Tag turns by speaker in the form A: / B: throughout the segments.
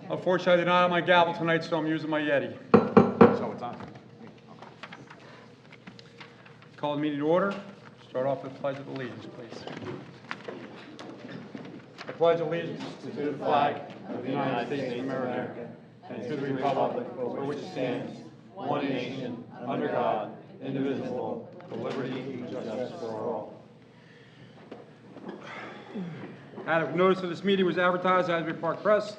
A: Unfortunately, I did not have my gavel tonight, so I'm using my Yeti.
B: So it's on.
A: Call the meeting to order. Start off with the Pledge of Allegiance, please. I pledge allegiance to the flag of the United States of America and to the republic for which it stands, one nation, under God, indivisible, with liberty and justice for all. Notice of this meeting was advertised in Asbury Park Press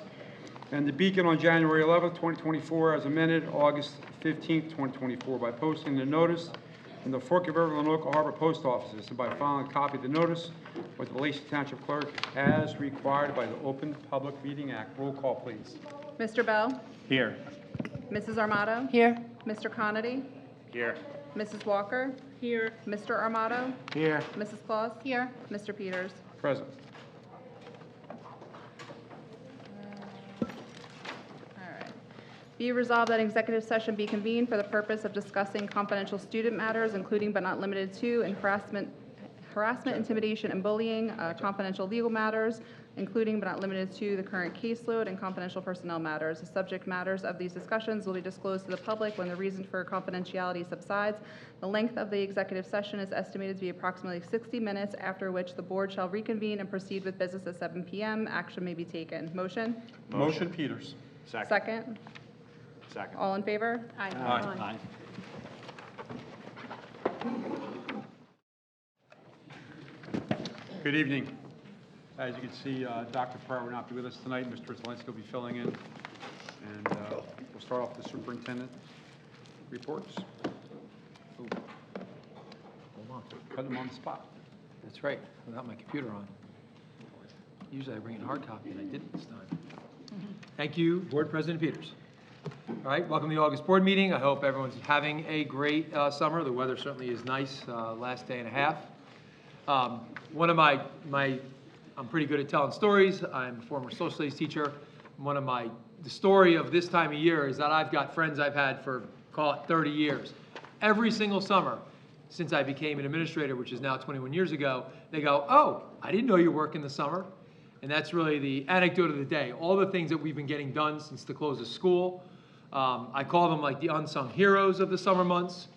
A: and the Beacon on January 11th, 2024, as amended August 15th, 2024, by posting the notice in the Fork River and local harbor post offices and by filing a copy of the notice with the Lacey Township Clerk as required by the Open Public Meeting Act. Roll call, please.
C: Mr. Bell?
B: Here.
C: Mrs. Armato?
D: Here.
C: Mr. Conity?
B: Here.
C: Mrs. Walker?
D: Here.
C: Mr. Armato?
B: Here.
C: Mrs. Claus?
D: Here.
C: Mr. Peters?
A: Present.
C: All right. Be resolved that executive session be convened for the purpose of discussing confidential student matters, including but not limited to harassment, intimidation, and bullying, confidential legal matters, including but not limited to the current caseload and confidential personnel matters. The subject matters of these discussions will be disclosed to the public when the reason for confidentiality subsides. The length of the executive session is estimated to be approximately 60 minutes, after which the board shall reconvene and proceed with business at 7 p.m. Action may be taken. Motion?
A: Motion, Peters.
C: Second?
B: Second.
C: All in favor?
A: Aye. Good evening. As you can see, Dr. Pryor will not be with us tonight. Mr. Zielinski will be filling in. And we'll start off with the superintendent reports.
E: Hold on.
A: Cut them on the spot.
E: That's right, without my computer on. Usually I bring in hard copy, and I didn't this time. Thank you, Board President Peters. All right, welcome to the August board meeting. I hope everyone's having a great summer. The weather certainly is nice, last day and a half. One of I'm pretty good at telling stories. I'm a former social studies teacher. The story of this time of year is that I've got friends I've had for, call it 30 years. Every single summer since I became an administrator, which is now 21 years ago, they go, "Oh, I didn't know you work in the summer." And that's really the anecdote of the day. All the things that we've been getting done since the close of school. I call them like the unsung heroes of the summer months,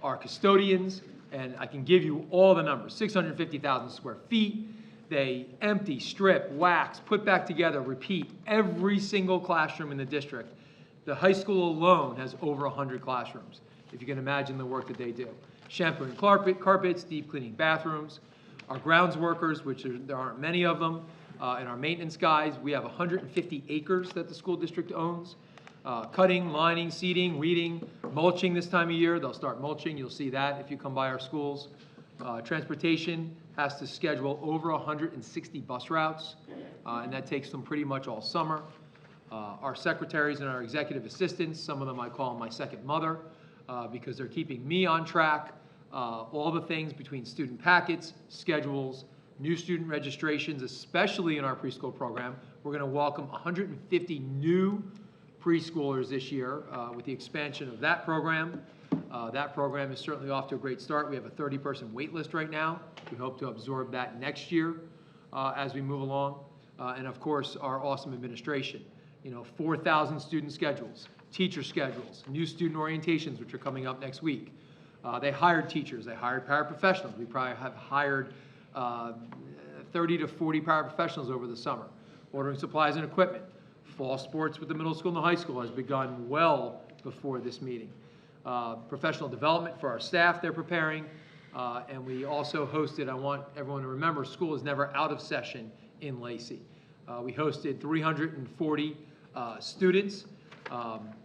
E: our custodians, and I can give you all the numbers. 650,000 square feet. They empty, strip, wax, put back together, repeat every single classroom in the district. The high school alone has over 100 classrooms, if you can imagine the work that they do. Shampooing carpets, deep cleaning bathrooms. Our grounds workers, there aren't many of them, and our maintenance guys, we have 150 acres that the school district owns. Cutting, lining, seeding, weeding, mulching this time of year. They'll start mulching. You'll see that if you come by our schools. Transportation has to schedule over 160 bus routes, and that takes them pretty much all summer. Our secretaries and our executive assistants, some of them I call my second mother, because they're keeping me on track. All the things between student packets, schedules, new student registrations, especially in our preschool program. We're going to welcome 150 new preschoolers this year with the expansion of that program. That program is certainly off to a great start. We have a 30-person wait list right now. We hope to absorb that next year as we move along. And of course, our awesome administration. 4,000 student schedules, teacher schedules, new student orientations, which are coming up next week. They hired teachers. They hired paraprofessionals. We probably have hired 30 to 40 paraprofessionals over the summer. Ordering supplies and equipment. Fall sports with the middle school and the high school has begun well before this meeting. Professional development for our staff they're preparing. And we also hosted, I want everyone to remember, school is never out of session in Lacey. We hosted 340 students.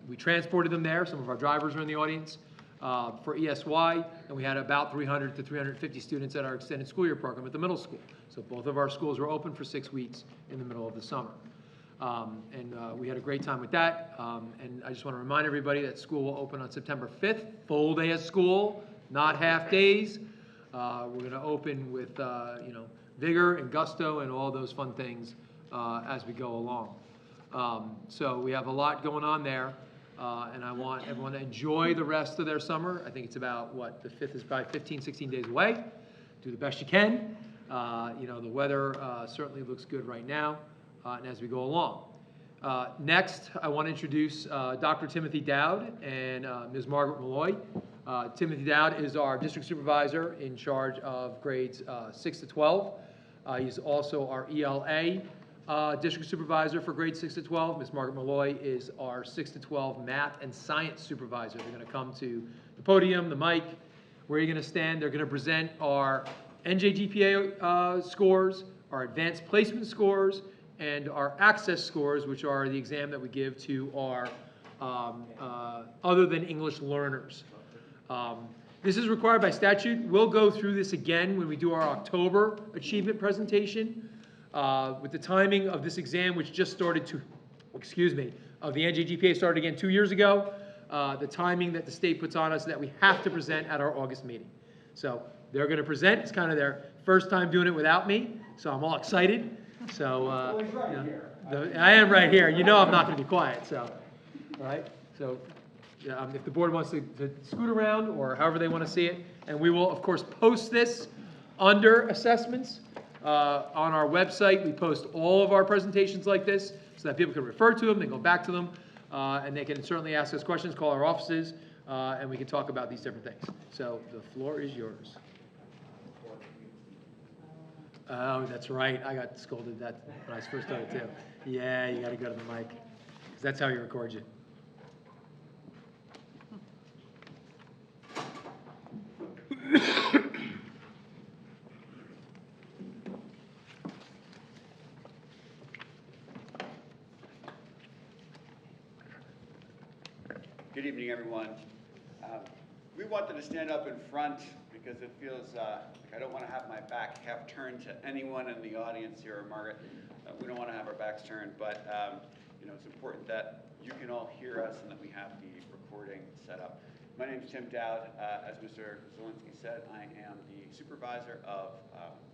E: We transported them there. Some of our drivers are in the audience for ESY. And we had about 300 to 350 students at our extended school year program at the middle school. So both of our schools were open for 6 weeks in the middle of the summer. We had a great time with that. And I just want to remind everybody that school will open on September 5th, full day of school, not half days. We're going to open with, vigor and gusto and all those fun things as we go along. So we have a lot going on there. And I want everyone to enjoy the rest of their summer. I think it's about, the 5th is probably 15, 16 days away. Do the best you can. The weather certainly looks good right now, and as we go along. Next, I want to introduce Dr. Timothy Dowd and Ms. Margaret Malloy. Timothy Dowd is our district supervisor in charge of grades 6 to 12. He's also our ELA district supervisor for grades 6 to 12. Ms. Margaret Malloy is our 6 to 12 math and science supervisor. They're going to come to the podium, the mic, where you're going to stand. They're going to present our NJGPA scores, our advanced placement scores, and our access scores, which are the exam that we give to our other than English learners. This is required by statute. We'll go through this again when we do our October achievement presentation. With the timing of this exam, which just started of the NJGPA started again 2 years ago, the timing that the state puts on us that we have to present at our August meeting. So they're going to present. It's kind of their first time doing it without me, so I'm all excited. So I am right here. You know I'm not going to be quiet. So, all right. So if the board wants to scoot around or however they want to see it, and we will of course post this under assessments on our website. We post all of our presentations like this so that people can refer to them, they go back to them, and they can certainly ask us questions, call our offices, and we can talk about these different things. So the floor is yours. Oh, that's right. I got scolded that when I first started too. Yeah, you got to go to the mic, 'cause that's how he records you.
D: Good evening, everyone. We wanted to stand up in front because it feels like I don't want to have my back half turned to anyone in the audience here, or Margaret. We don't want to have our backs turned, but it's important that you can all hear us and that we have the recording set up. My name is Tim Dowd. As Mr. Zielinski said, I am the supervisor of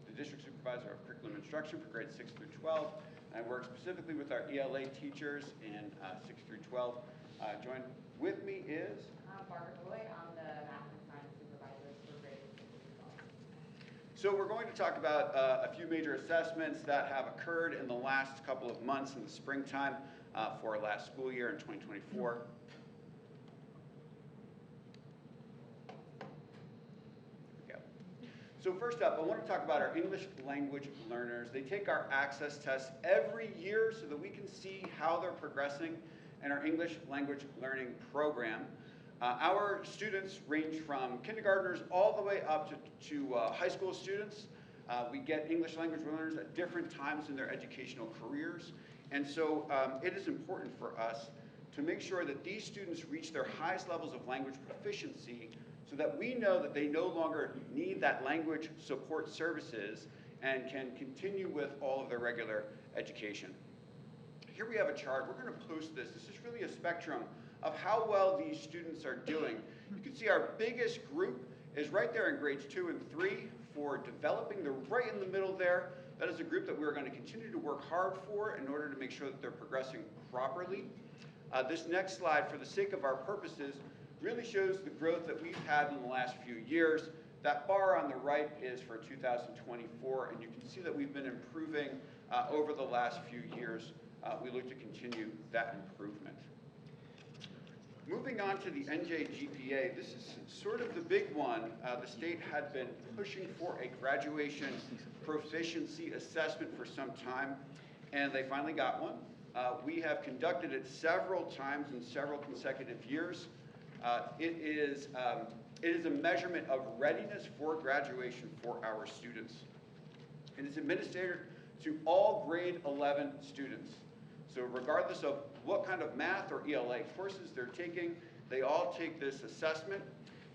D: the district supervisor of curriculum instruction for grades 6 through 12. I work specifically with our ELA teachers in 6 through 12. Joined with me is
F: Margaret Malloy. I'm the math and science supervisor for grades 6 through 12.
D: So we're going to talk about a few major assessments that have occurred in the last couple of months in the springtime for our last school year in 2024. So first up, I want to talk about our English language learners. They take our access tests every year so that we can see how they're progressing in our English language learning program. Our students range from kindergartners all the way up to high school students. We get English language learners at different times in their educational careers. And so it is important for us to make sure that these students reach their highest levels of language proficiency so that we know that they no longer need that language support services and can continue with all of their regular education. Here we have a chart. We're going to post this. This is really a spectrum of how well these students are doing. You can see our biggest group is right there in grades 2 and 3 for developing. They're right in the middle there. That is a group that we're going to continue to work hard for in order to make sure that they're progressing properly. This next slide, for the sake of our purposes, really shows the growth that we've had in the last few years. That bar on the right is for 2024, and you can see that we've been improving over the last few years. We look to continue that improvement. Moving on to the NJGPA, this is sort of the big one. The state had been pushing for a graduation proficiency assessment for some time, and they finally got one. We have conducted it several times in several consecutive years. It is a measurement of readiness for graduation for our students. It is administered to all grade 11 students. So regardless of what kind of math or ELA courses they're taking, they all take this assessment.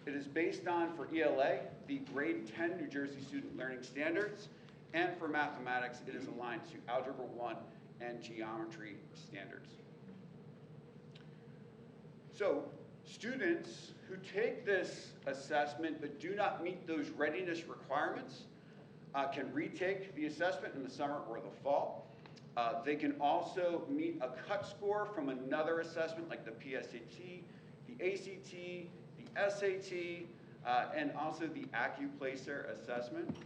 D: It is based on, for ELA, the grade 10 New Jersey Student Learning Standards, and for mathematics, it is aligned to Algebra 1 and Geometry Standards. So students who take this assessment but do not meet those readiness requirements can retake the assessment in the summer or the fall. They can also meet a cut score from another assessment like the PSAT, the ACT, the SAT, and also the AccuPlacer assessment.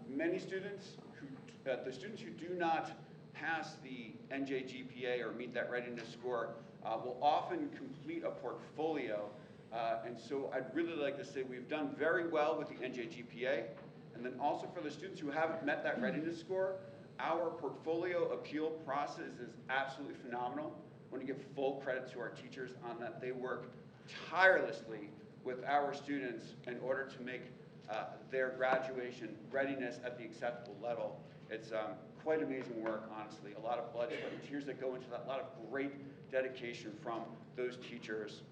D: Many students the students who do not pass the NJGPA or meet that readiness score will often complete a portfolio. And so I'd really like to say we've done very well with the NJGPA. And then also for the students who haven't met that readiness score, our portfolio appeal process is absolutely phenomenal. I want to give full credit to our teachers on that. They work tirelessly with our students in order to make their graduation readiness at the acceptable level. It's quite amazing work, honestly. A lot of blood, sweat, and tears that go into that. A lot of great dedication from those teachers.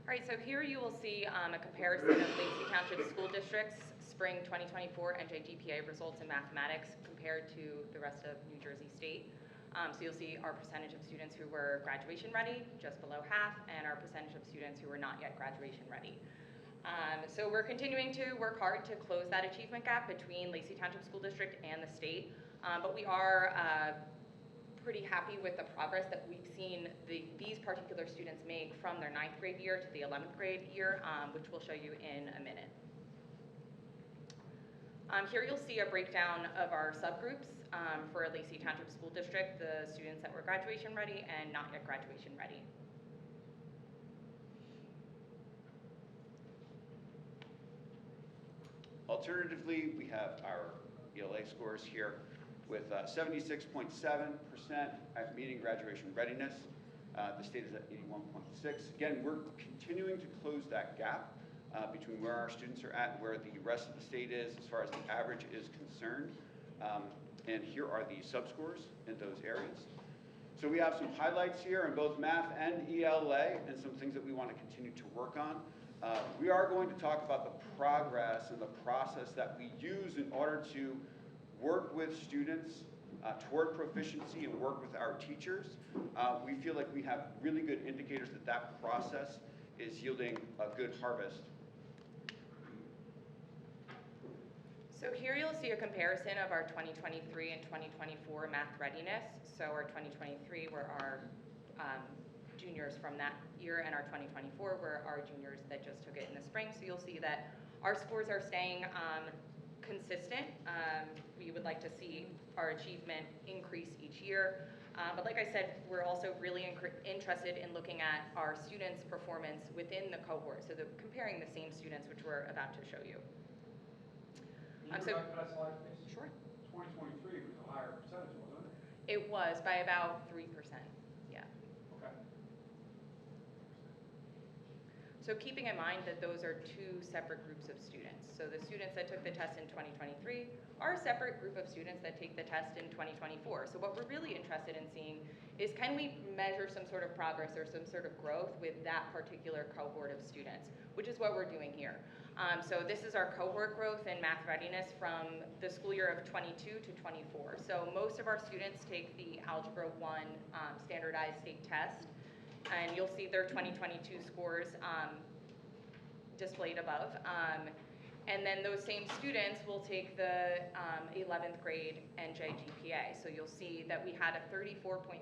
F: All right, so here you will see a comparison of Lacey Township School District's spring 2024 NJGPA results in mathematics compared to the rest of New Jersey State. So you'll see our percentage of students who were graduation ready, just below half, and our percentage of students who were not yet graduation ready. So we're continuing to work hard to close that achievement gap between Lacey Township School District and the state, but we are pretty happy with the progress that we've seen these particular students make from their 9th grade year to the 11th grade year, which we'll show you in a minute. Here you'll see a breakdown of our subgroups for Lacey Township School District, the students that were graduation ready and not yet graduation ready.
D: Alternatively, we have our ELA scores here with 76.7% at meeting graduation readiness. The state is at 81.6. Again, we're continuing to close that gap between where our students are at and where the rest of the state is as far as the average is concerned. And here are the subscores in those areas. So we have some highlights here in both math and ELA and some things that we want to continue to work on. We are going to talk about the progress and the process that we use in order to work with students toward proficiency and work with our teachers. We feel like we have really good indicators that that process is yielding a good harvest.
F: So here you'll see a comparison of our 2023 and 2024 math readiness. So our 2023 were our juniors from that year, and our 2024 were our juniors that just took it in the spring. So you'll see that our scores are staying consistent. We would like to see our achievement increase each year. But like I said, we're also really interested in looking at our students' performance within the cohort. So comparing the same students, which we're about to show you.
A: Can you go back to that slide, please?
F: Sure.
A: 2023 was a higher percentage, wasn't it?
F: It was by about 3%. Yeah.
A: Okay.
F: So keeping in mind that those are two separate groups of students. So the students that took the test in 2023 are a separate group of students that take the test in 2024. So what we're really interested in seeing is, can we measure some sort of progress or some sort of growth with that particular cohort of students, which is what we're doing here. So this is our cohort growth in math readiness from the school year of 22 to 24. So most of our students take the Algebra 1 standardized state test, and you'll see their 2022 scores displayed above. And then those same students will take the 11th grade NJGPA. So you'll see that we had a 34.3%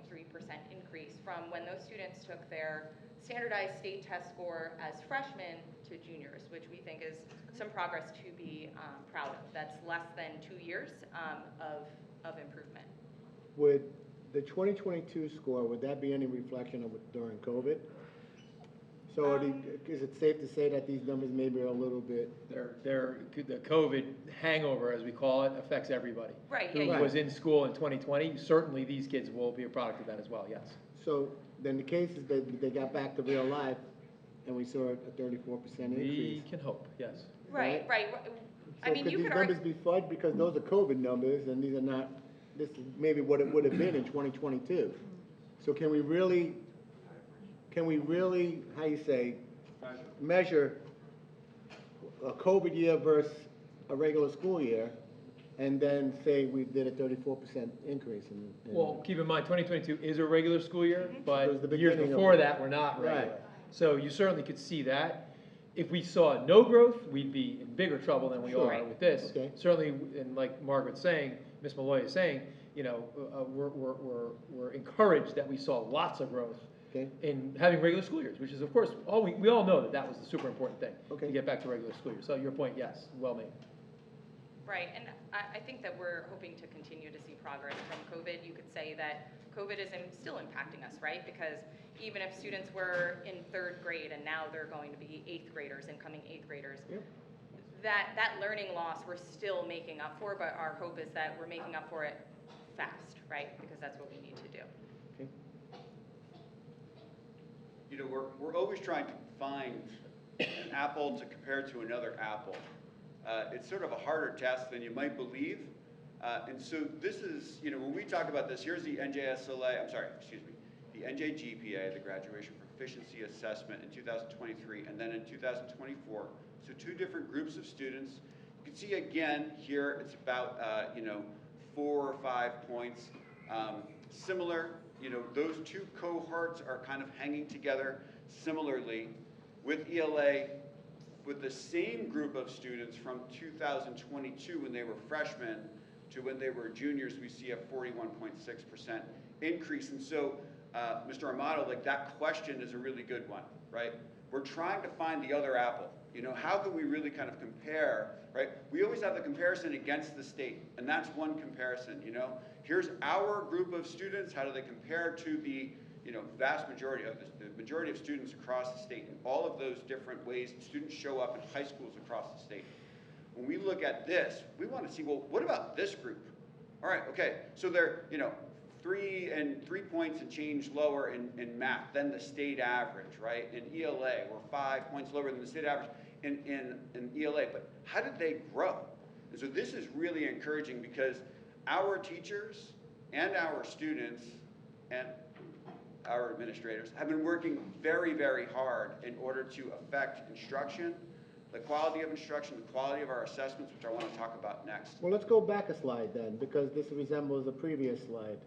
F: increase from when those students took their standardized state test score as freshmen to juniors, which we think is some progress to be proud of. That's less than 2 years of improvement.
G: Would the 2022 score, would that be any reflection of it during COVID? So is it safe to say that these numbers maybe are a little bit?
E: The COVID hangover, as we call it, affects everybody.
F: Right,
E: Who
F: yeah.
E: was in school in 2020, certainly these kids will be a product of that as well, yes.
G: So then the case is that they got back to real life and we saw a 34% increase.
E: We can hope, yes.
F: Right. I mean,
G: So
F: you
G: could
F: could
G: these
F: argue.
G: numbers be fudged because those are COVID numbers and these are not, this is maybe what it would have been in 2022. So can we really, how you say, measure a COVID year versus a regular school year and then say we did a 34% increase in?
E: Well, keep in mind, 2022 is a regular school year,
G: It was the
E: but years
G: beginning of
E: before
G: it.
E: that were not regular.
G: Right.
E: So you certainly could see that. If we saw no growth, we'd be in bigger trouble than we
G: Sure.
E: are with this.
G: Okay.
E: Certainly, and like Margaret's saying, Ms. Malloy is saying, you know, we're encouraged that we saw lots of growth
G: Okay.
E: in having regular school years, which is, of course, we all know that that was the super important thing,
G: Okay.
E: to get back to regular school years. So your point, yes, well made.
F: Right, and I think that we're hoping to continue to see progress from COVID. You could say that COVID is still impacting us, right? Because even if students were in 3rd grade and now they're going to be 8th graders, incoming 8th graders,
G: Yep.
F: that learning loss we're still making up for, but our hope is that we're making up for it fast, right? Because that's what we need to do.
G: Okay.
D: You know, we're always trying to find an apple to compare to another apple. It's sort of a harder task than you might believe. And so this is, you know, when we talk about this, here's the the NJGPA, the Graduation Proficiency Assessment in 2023, and then in 2024. So 2 different groups of students. You can see again here, it's about, 4 or 5 points. Similar, you know, those 2 cohorts are kind of hanging together similarly with ELA, with the same group of students from 2022 when they were freshmen to when they were juniors, we see a 41.6% increase. And so, Mr. Armato, like that question is a really good one, right? We're trying to find the other apple. You know, how can we really kind of compare, right? We always have the comparison against the state, and that's one comparison, you know? Here's our group of students, how do they compare to the, vast majority of the majority of students across the state, in all of those different ways students show up in high schools across the state. When we look at this, we want to see, well, what about this group? All right, okay, so they're, 3 points and change lower in math than the state average, right? In ELA, we're 5 points lower than the state average in ELA, but how did they grow? And so this is really encouraging because our teachers and our students and our administrators have been working very, very hard in order to affect instruction, the quality of instruction, the quality of our assessments, which I want to talk about next.
G: Well, let's go back a slide then, because this resembles the previous slide.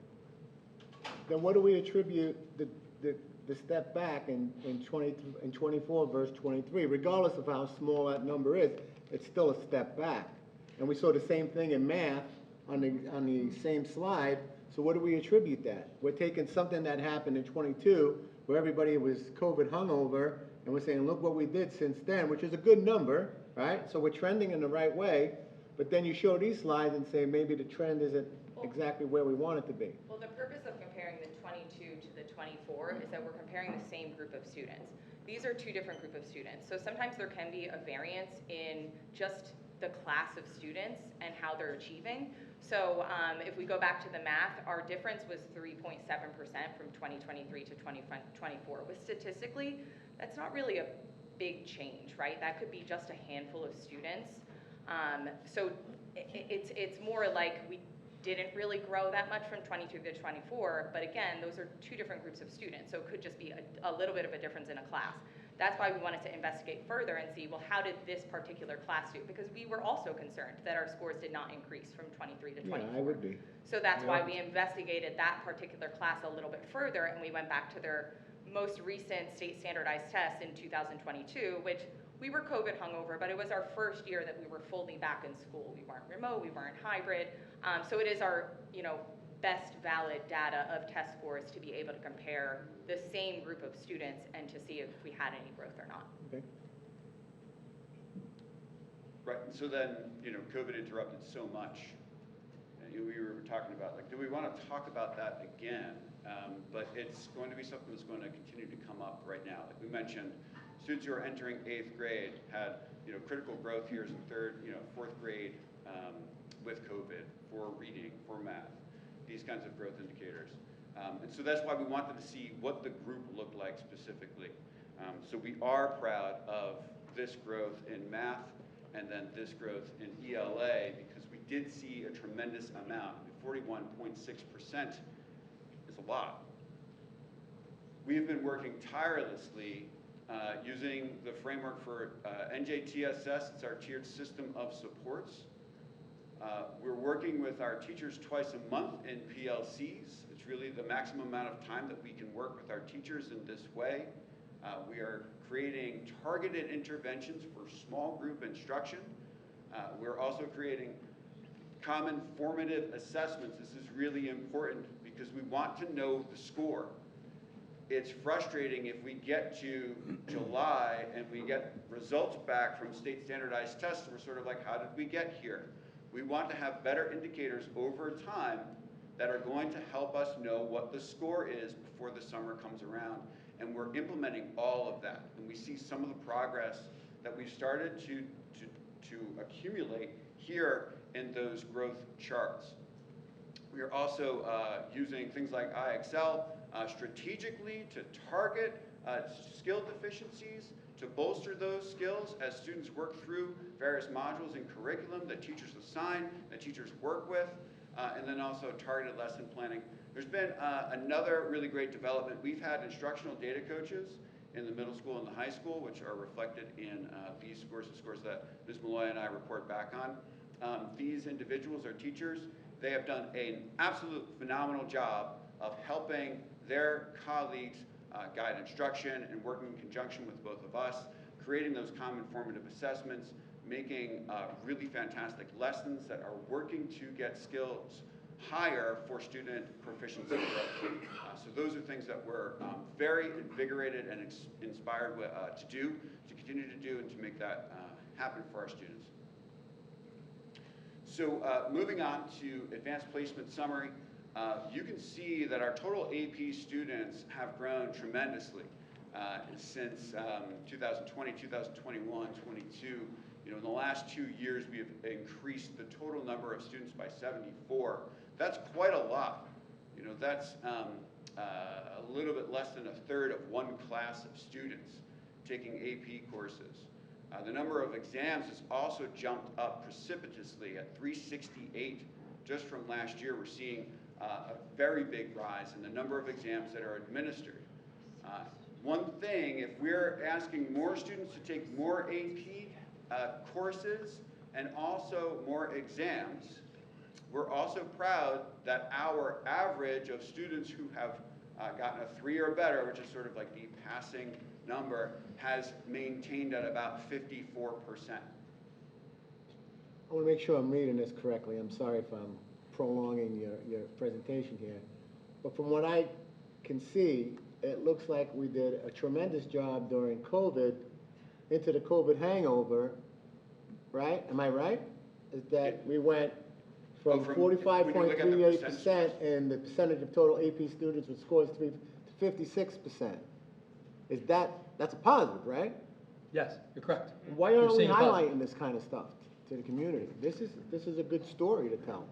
G: Then what do we attribute the step back in 24 verse 23? Regardless of how small that number is, it's still a step back. And we saw the same thing in math on the same slide. So what do we attribute that? We're taking something that happened in 22, where everybody was COVID hungover, and we're saying, look what we did since then, which is a good number, right? So we're trending in the right way. But then you show these slides and say maybe the trend isn't exactly where we want it to be.
F: Well, the purpose of comparing the 22 to the 24 is that we're comparing the same group of students. These are 2 different group of students. So sometimes there can be a variance in just the class of students and how they're achieving. So if we go back to the math, our difference was 3.7% from 2023 to 2024. But statistically, that's not really a big change, right? That could be just a handful of students. So it's more like we didn't really grow that much from 22 to 24, but again, those are 2 different groups of students, so it could just be a little bit of a difference in a class. That's why we wanted to investigate further and see, well, how did this particular class do? Because we were also concerned that our scores did not increase from 23 to 24.
G: Yeah, I would be.
F: So that's why we investigated that particular class a little bit further, and we went back to their most recent state standardized test in 2022, which we were COVID hungover, but it was our first year that we were fully back in school. We weren't remote, we weren't hybrid. So it is our, best valid data of test scores to be able to compare the same group of students and to see if we had any growth or not.
G: Okay.
D: Right, and so then, COVID interrupted so much. And we were talking about, like, do we want to talk about that again? But it's going to be something that's going to continue to come up right now. Like we mentioned, students who are entering 8th grade had, critical growth years in 4th grade with COVID for reading, for math, these kinds of growth indicators. And so that's why we wanted to see what the group looked like specifically. So we are proud of this growth in math and then this growth in ELA because we did see a tremendous amount. 41.6% is a lot. We have been working tirelessly using the framework for NJTSS. It's our tiered system of supports. We're working with our teachers twice a month in PLCs. It's really the maximum amount of time that we can work with our teachers in this way. We are creating targeted interventions for small group instruction. We're also creating common formative assessments. This is really important because we want to know the score. it's frustrating if we get to July and we get results back from state standardized tests, we're sort of like, how did we get here? We want to have better indicators over time that are going to help us know what the score is before the summer comes around. And we're implementing all of that. And we see some of the progress that we've started to accumulate here in those growth charts. We are also using things like IXL strategically to target skill deficiencies, to bolster those skills as students work through various modules in curriculum that teachers assign, that teachers work with, and then also targeted lesson planning. There's been another really great development. We've had instructional data coaches in the middle school and the high school, which are reflected in these scores, the scores that Ms. Malloy and I report back on. These individuals are teachers. They have done an absolute phenomenal job of helping their colleagues guide instruction and working in conjunction with both of us, creating those common formative assessments, making really fantastic lessons that are working to get skills higher for student proficiency growth. So those are things that we're very invigorated and inspired to do, to continue to do, and to make that happen for our students. So moving on to advanced placement summary, you can see that our total AP students have grown tremendously since 2020, 2021, 22. You know, in the last 2 years, we have increased the total number of students by 74. That's quite a lot. You know, that's a little bit less than a third of one class of students taking AP courses. The number of exams has also jumped up precipitously at 368 just from last year. We're seeing a very big rise in the number of exams that are administered. One thing, if we're asking more students to take more AP courses and also more exams, we're also proud that our average of students who have gotten a 3 or better, which is sort of like the passing number, has maintained at about 54%.
G: I want to make sure I'm reading this correctly. I'm sorry if I'm prolonging your presentation here. But from what I can see, it looks like we did a tremendous job during COVID, into the COVID hangover, right? Am I right? Is that we went from 45.38% in the percentage of total AP students with scores 3 to 56%. That's a positive, right?
E: Yes, you're correct.
G: Why
E: You're
G: aren't we
E: seeing a positive.
G: highlighting this kind of stuff to the community? This is a good story to tell.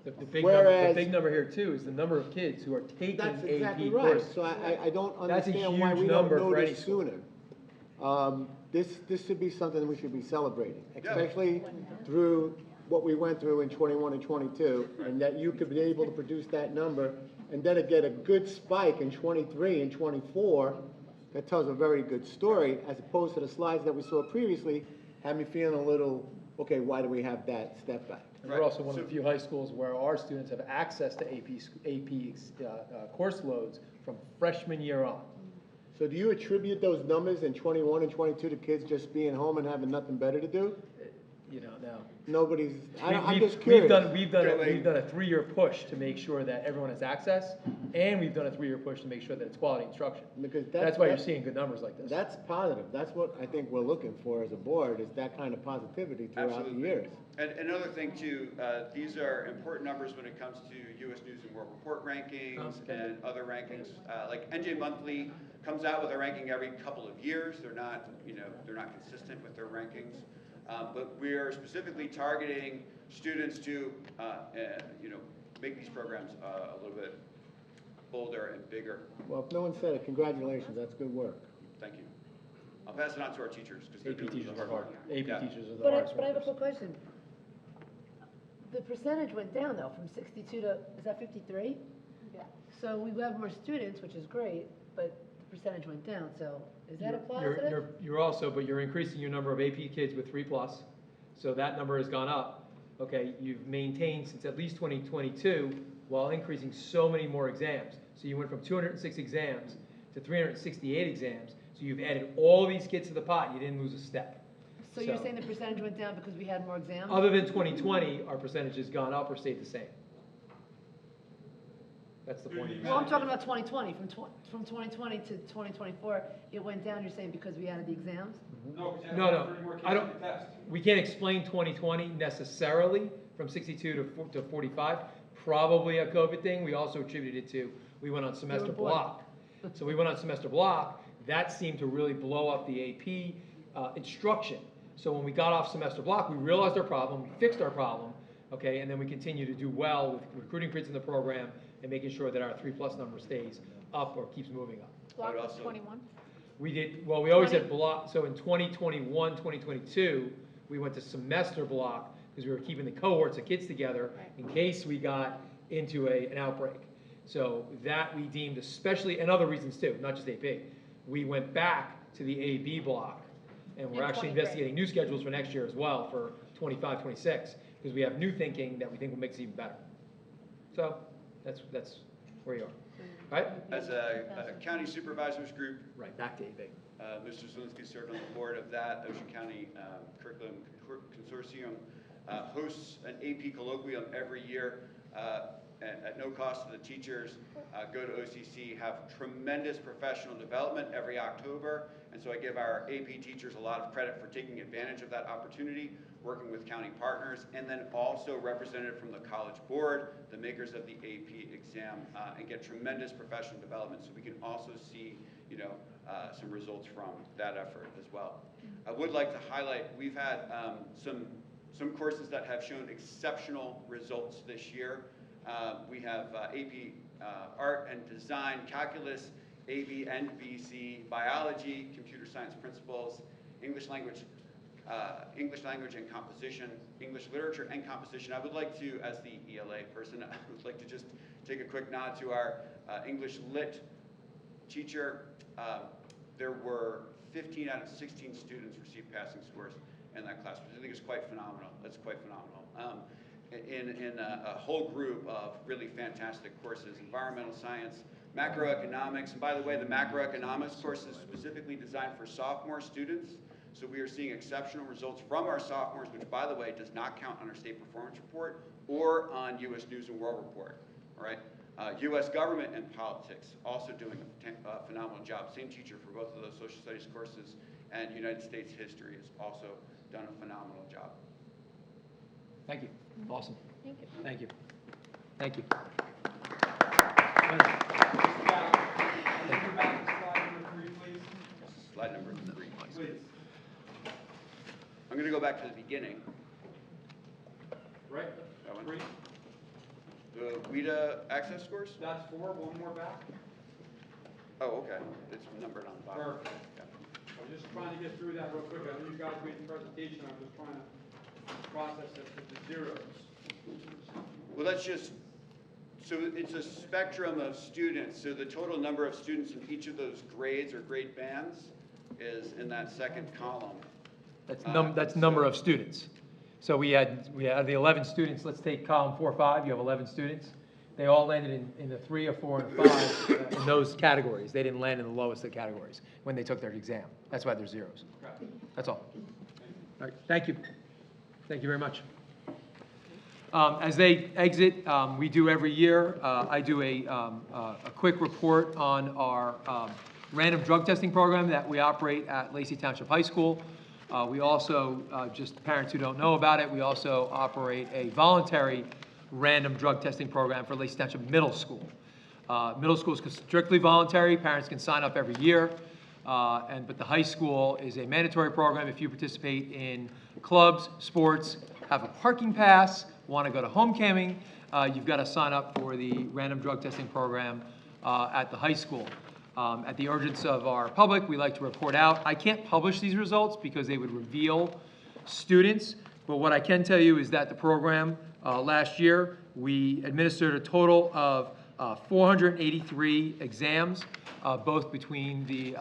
E: The big
G: Whereas-
E: number here too is the number of kids who are taking
G: That's
E: AP
G: exactly right.
E: courses.
G: So I don't
E: That's a
G: understand why
E: huge
G: we don't
E: number
G: know
E: for any
G: this
E: school.
G: sooner. This should be something that we should be celebrating, especially through what we went through in 21 and 22, and that you could be able to produce that number, and then it get a good spike in 23 and 24. That tells a very good story, as opposed to the slides that we saw previously, had me feeling a little, okay, why do we have that step back?
E: And we're also one of the few high schools where our students have access to AP course loads from freshman year on.
G: So do you attribute those numbers in 21 and 22 to kids just being home and having nothing better to do?
E: You know, now.
G: Nobody's, I'm
E: We've-
G: just curious.
E: We've done a 3-year push to make sure that everyone has access, and we've done a 3-year push to make sure that it's quality instruction.
G: Because
E: That's why you're seeing good numbers like this.
G: That's positive. That's what I think we're looking for as a board, is that kind of positivity throughout the
D: Absolutely.
G: years.
D: And another thing too, these are important numbers when it comes to U.S. News and World Report rankings
E: Okay.
D: and other rankings. Like NJ Monthly comes out with a ranking every couple of years. They're not consistent with their rankings. But we're specifically targeting students to, make these programs a little bit bolder and bigger.
G: Well, if no one said it, congratulations. That's good work.
D: Thank you. I'll pass it on to our teachers because they're
E: AP
D: doing
E: teachers
D: the
E: are
D: hard
E: hard.
D: work.
E: AP
D: Yeah.
E: teachers are the
H: But
E: hardest
H: I have a
E: workers.
H: quick question. The percentage went down though, from 62 to, is that 53? Yeah. So we have more students, which is great, but the percentage went down, so is that a positive?
E: You're increasing your number of AP kids with 3+, so that number has gone up. Okay, you've maintained since at least 2022, while increasing so many more exams. So you went from 206 exams to 368 exams, so you've added all these kids to the pot, you didn't lose a step.
H: So you're saying the percentage went down because we had more exams?
E: Other than 2020, our percentage has gone up or stayed the same. That's the point.
H: Well, I'm talking about 2020, from 2020 to 2024, it went down, you're saying because we added the exams?
A: No, because
E: No, I don't, we can't explain 2020 necessarily from 62 to 45, probably a COVID thing. We also attributed it to, we went on semester
H: bored.
E: block. So we went on semester block, that seemed to really blow up the AP instruction. So when we got off semester block, we realized our problem, we fixed our problem, okay, and then we continue to do well with recruiting kids in the program and making sure that our 3+ number stays up or keeps moving up.
D: Block was
C: 21?
E: We did, well, we always had block, so in 2021, 2022, we went to semester block because we were keeping the cohorts of kids together in case we got into an outbreak. So that we deemed, especially, and other reasons too, not just AP, we went back to the AB block. And we're actually investigating new schedules for next year as well for 25, 26, because we have new thinking that we think will make us even better. So that's where you are. Right?
D: As a county supervisors group,
E: Right, back to AB.
D: Mr. Zelinski served on the board of that. Ocean County Curriculum Consortium hosts an AP colloquium every year at no cost to the teachers. Go to OCC, have tremendous professional development every October. And so I give our AP teachers a lot of credit for taking advantage of that opportunity, working with county partners, and then also represented from the College Board, the makers of the AP exam, and get tremendous professional development. So we can also see, some results from that effort as well. I would like to highlight, we've had some courses that have shown exceptional results this year. We have AP Art and Design, Calculus, AB and BC, Biology, Computer Science Principles, English Language and Composition, English Literature and Composition. I would like to, as the ELA person, I would like to just take a quick nod to our English Lit teacher. There were 15 out of 16 students received passing scores in that class, which I think is quite phenomenal. That's quite phenomenal. In a whole group of really fantastic courses, environmental science, macroeconomics, and by the way, the macroeconomics course is specifically designed for sophomore students. So we are seeing exceptional results from our sophomores, which by the way, does not count on our state performance report or on U.S. News and World Report, all right? U.S. government and politics, also doing a phenomenal job. Same teacher for both of those social studies courses, and United States history has also done a phenomenal job.
E: Thank you. Awesome.
C: Thank you.
E: Thank you. Thank you.
D: Slide number 3, please. I'm going to go back to the beginning.
A: Right?
D: That one.
A: 3,
D: The WIDA access scores?
A: that's 4, one more back.
D: Oh, okay. It's numbered on the bottom.
A: Perfect.
D: Okay.
A: I was just trying to get through that real quick. I know you guys made the presentation. I'm just trying to process it with the zeros.
D: Well, let's just, so it's a spectrum of students. So the total number of students in each of those grades or grade bands is in that second column.
E: That's number of students. So we had the 11 students, let's take column 4, 5, you have 11 students. They all landed in the 3 or 4 and 5 in those categories. They didn't land in the lowest of the categories when they took their exam. That's why they're zeros. That's all. All right, thank you. Thank you very much. As they exit, we do every year, I do a quick report on our random drug testing program that we operate at Lacey Township High School. We also, just parents who don't know about it, we also operate a voluntary random drug testing program for Lacey Township Middle School. Middle school is strictly voluntary. Parents can sign up every year. But the high school is a mandatory program. If you participate in clubs, sports, have a parking pass, want to go to homecoming, you've got to sign up for the random drug testing program at the high school. At the urgence of our public, we like to report out. I can't publish these results because they would reveal students, but what I can tell you is that the program last year, we administered a total of 483 exams, both between the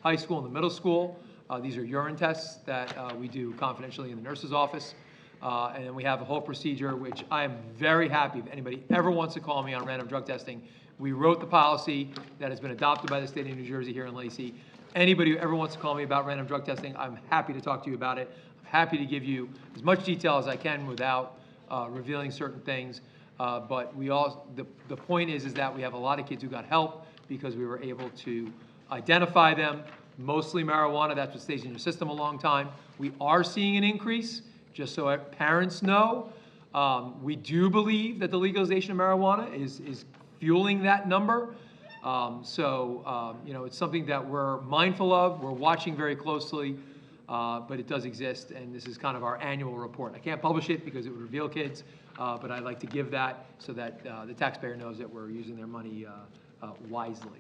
E: high school and the middle school. These are urine tests that we do confidentially in the nurse's office. And then we have a whole procedure, which I am very happy if anybody ever wants to call me on random drug testing. We wrote the policy that has been adopted by the state of New Jersey here in Lacey. Anybody who ever wants to call me about random drug testing, I'm happy to talk to you about it. I'm happy to give you as much detail as I can without revealing certain things. But we all, the point is that we have a lot of kids who got help because we were able to identify them, mostly marijuana, that's what stays in your system a long time. We are seeing an increase, just so parents know. We do believe that the legalization of marijuana is fueling that number. You know, it's something that we're mindful of, we're watching very closely, but it does exist, and this is kind of our annual report. I can't publish it because it would reveal kids, but I'd like to give that so that the taxpayer knows that we're using their money wisely.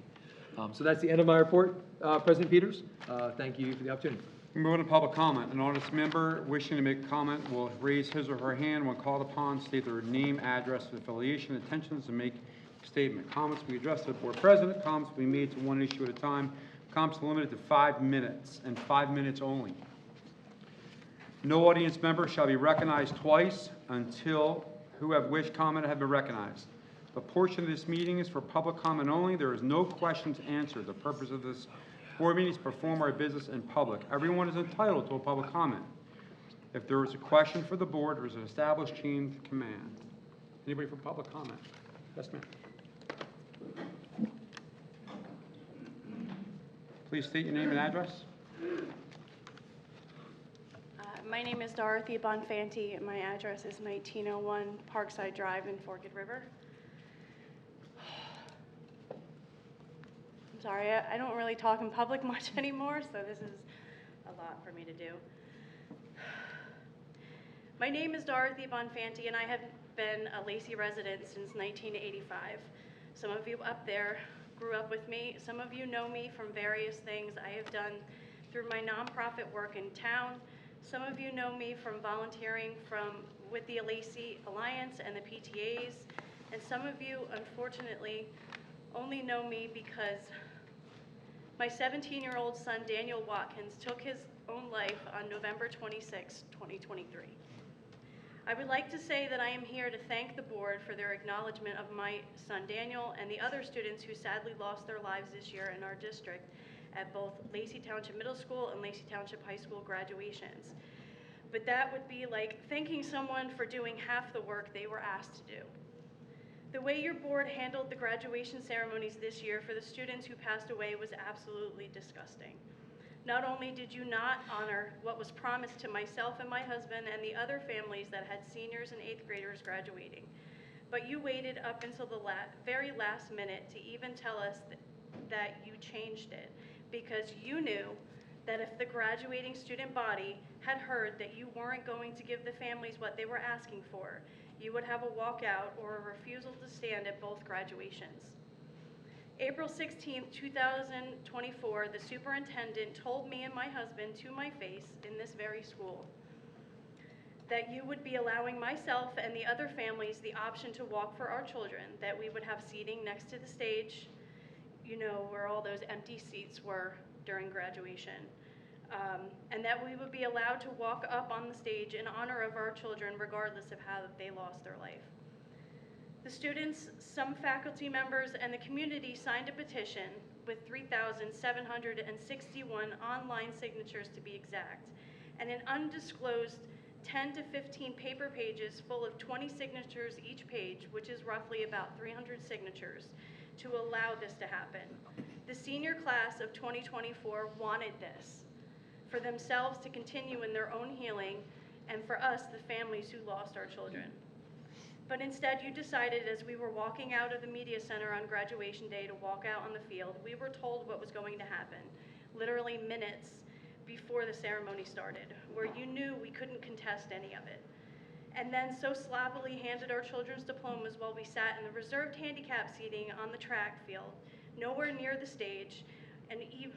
E: So that's the end of my report, President Peters. Thank you for the opportunity.
A: Moving to public comment. An audience member wishing to make a comment will raise his or her hand when called upon, state their name, address, affiliation, intentions, and make a statement. Comments will be addressed to the board president. Comments will be made to one issue at a time. Comments are limited to 5 minutes and 5 minutes only. No audience member shall be recognized twice until who have wished comment have been recognized. The portion of this meeting is for public comment only. There is no questions answered. The purpose of this board meeting is to perform our business in public. Everyone is entitled to a public comment. If there is a question for the board, there is an established chain of command. Anybody for public comment? Yes, ma'am. Please state your name and address.
I: My name is Dorothy Bonfanti, and my address is 1901 Parkside Drive in Forked River. I'm sorry, I don't really talk in public much anymore, so this is a lot for me to do. My name is Dorothy Bonfanti, and I have been a Lacey resident since 1985. Some of you up there grew up with me. Some of you know me from various things I have done through my nonprofit work in town. Some of you know me from volunteering with the Lacey Alliance and the PTAs, and some of you, unfortunately, only know me because my 17-year-old son, Daniel Watkins, took his own life on November 26, 2023. I would like to say that I am here to thank the board for their acknowledgement of my son, Daniel, and the other students who sadly lost their lives this year in our district at both Lacey Township Middle School and Lacey Township High School graduations. But that would be like thanking someone for doing half the work they were asked to do. The way your board handled the graduation ceremonies this year for the students who passed away was absolutely disgusting. Not only did you not honor what was promised to myself and my husband and the other families that had seniors and 8th graders graduating, but you waited up until the very last minute to even tell us that you changed it, because you knew that if the graduating student body had heard that you weren't going to give the families what they were asking for, you would have a walkout or a refusal to stand at both graduations. April 16, 2024, the superintendent told me and my husband to my face in this very school that you would be allowing myself and the other families the option to walk for our children, that we would have seating next to the stage, you know, where all those empty seats were during graduation, and that we would be allowed to walk up on the stage in honor of our children regardless of how they lost their life. The students, some faculty members, and the community signed a petition with 3,761 online signatures to be exact, and an undisclosed 10 to 15 paper pages full of 20 signatures each page, which is roughly about 300 signatures, to allow this to happen. The senior class of 2024 wanted this for themselves to continue in their own healing, and for us, the families who lost our children. But instead, you decided as we were walking out of the media center on graduation day to walk out on the field, we were told what was going to happen, literally minutes before the ceremony started, where you knew we couldn't contest any of it. And then so sloppily handed our children's diplomas while we sat in the reserved handicap seating on the track field, nowhere near the stage,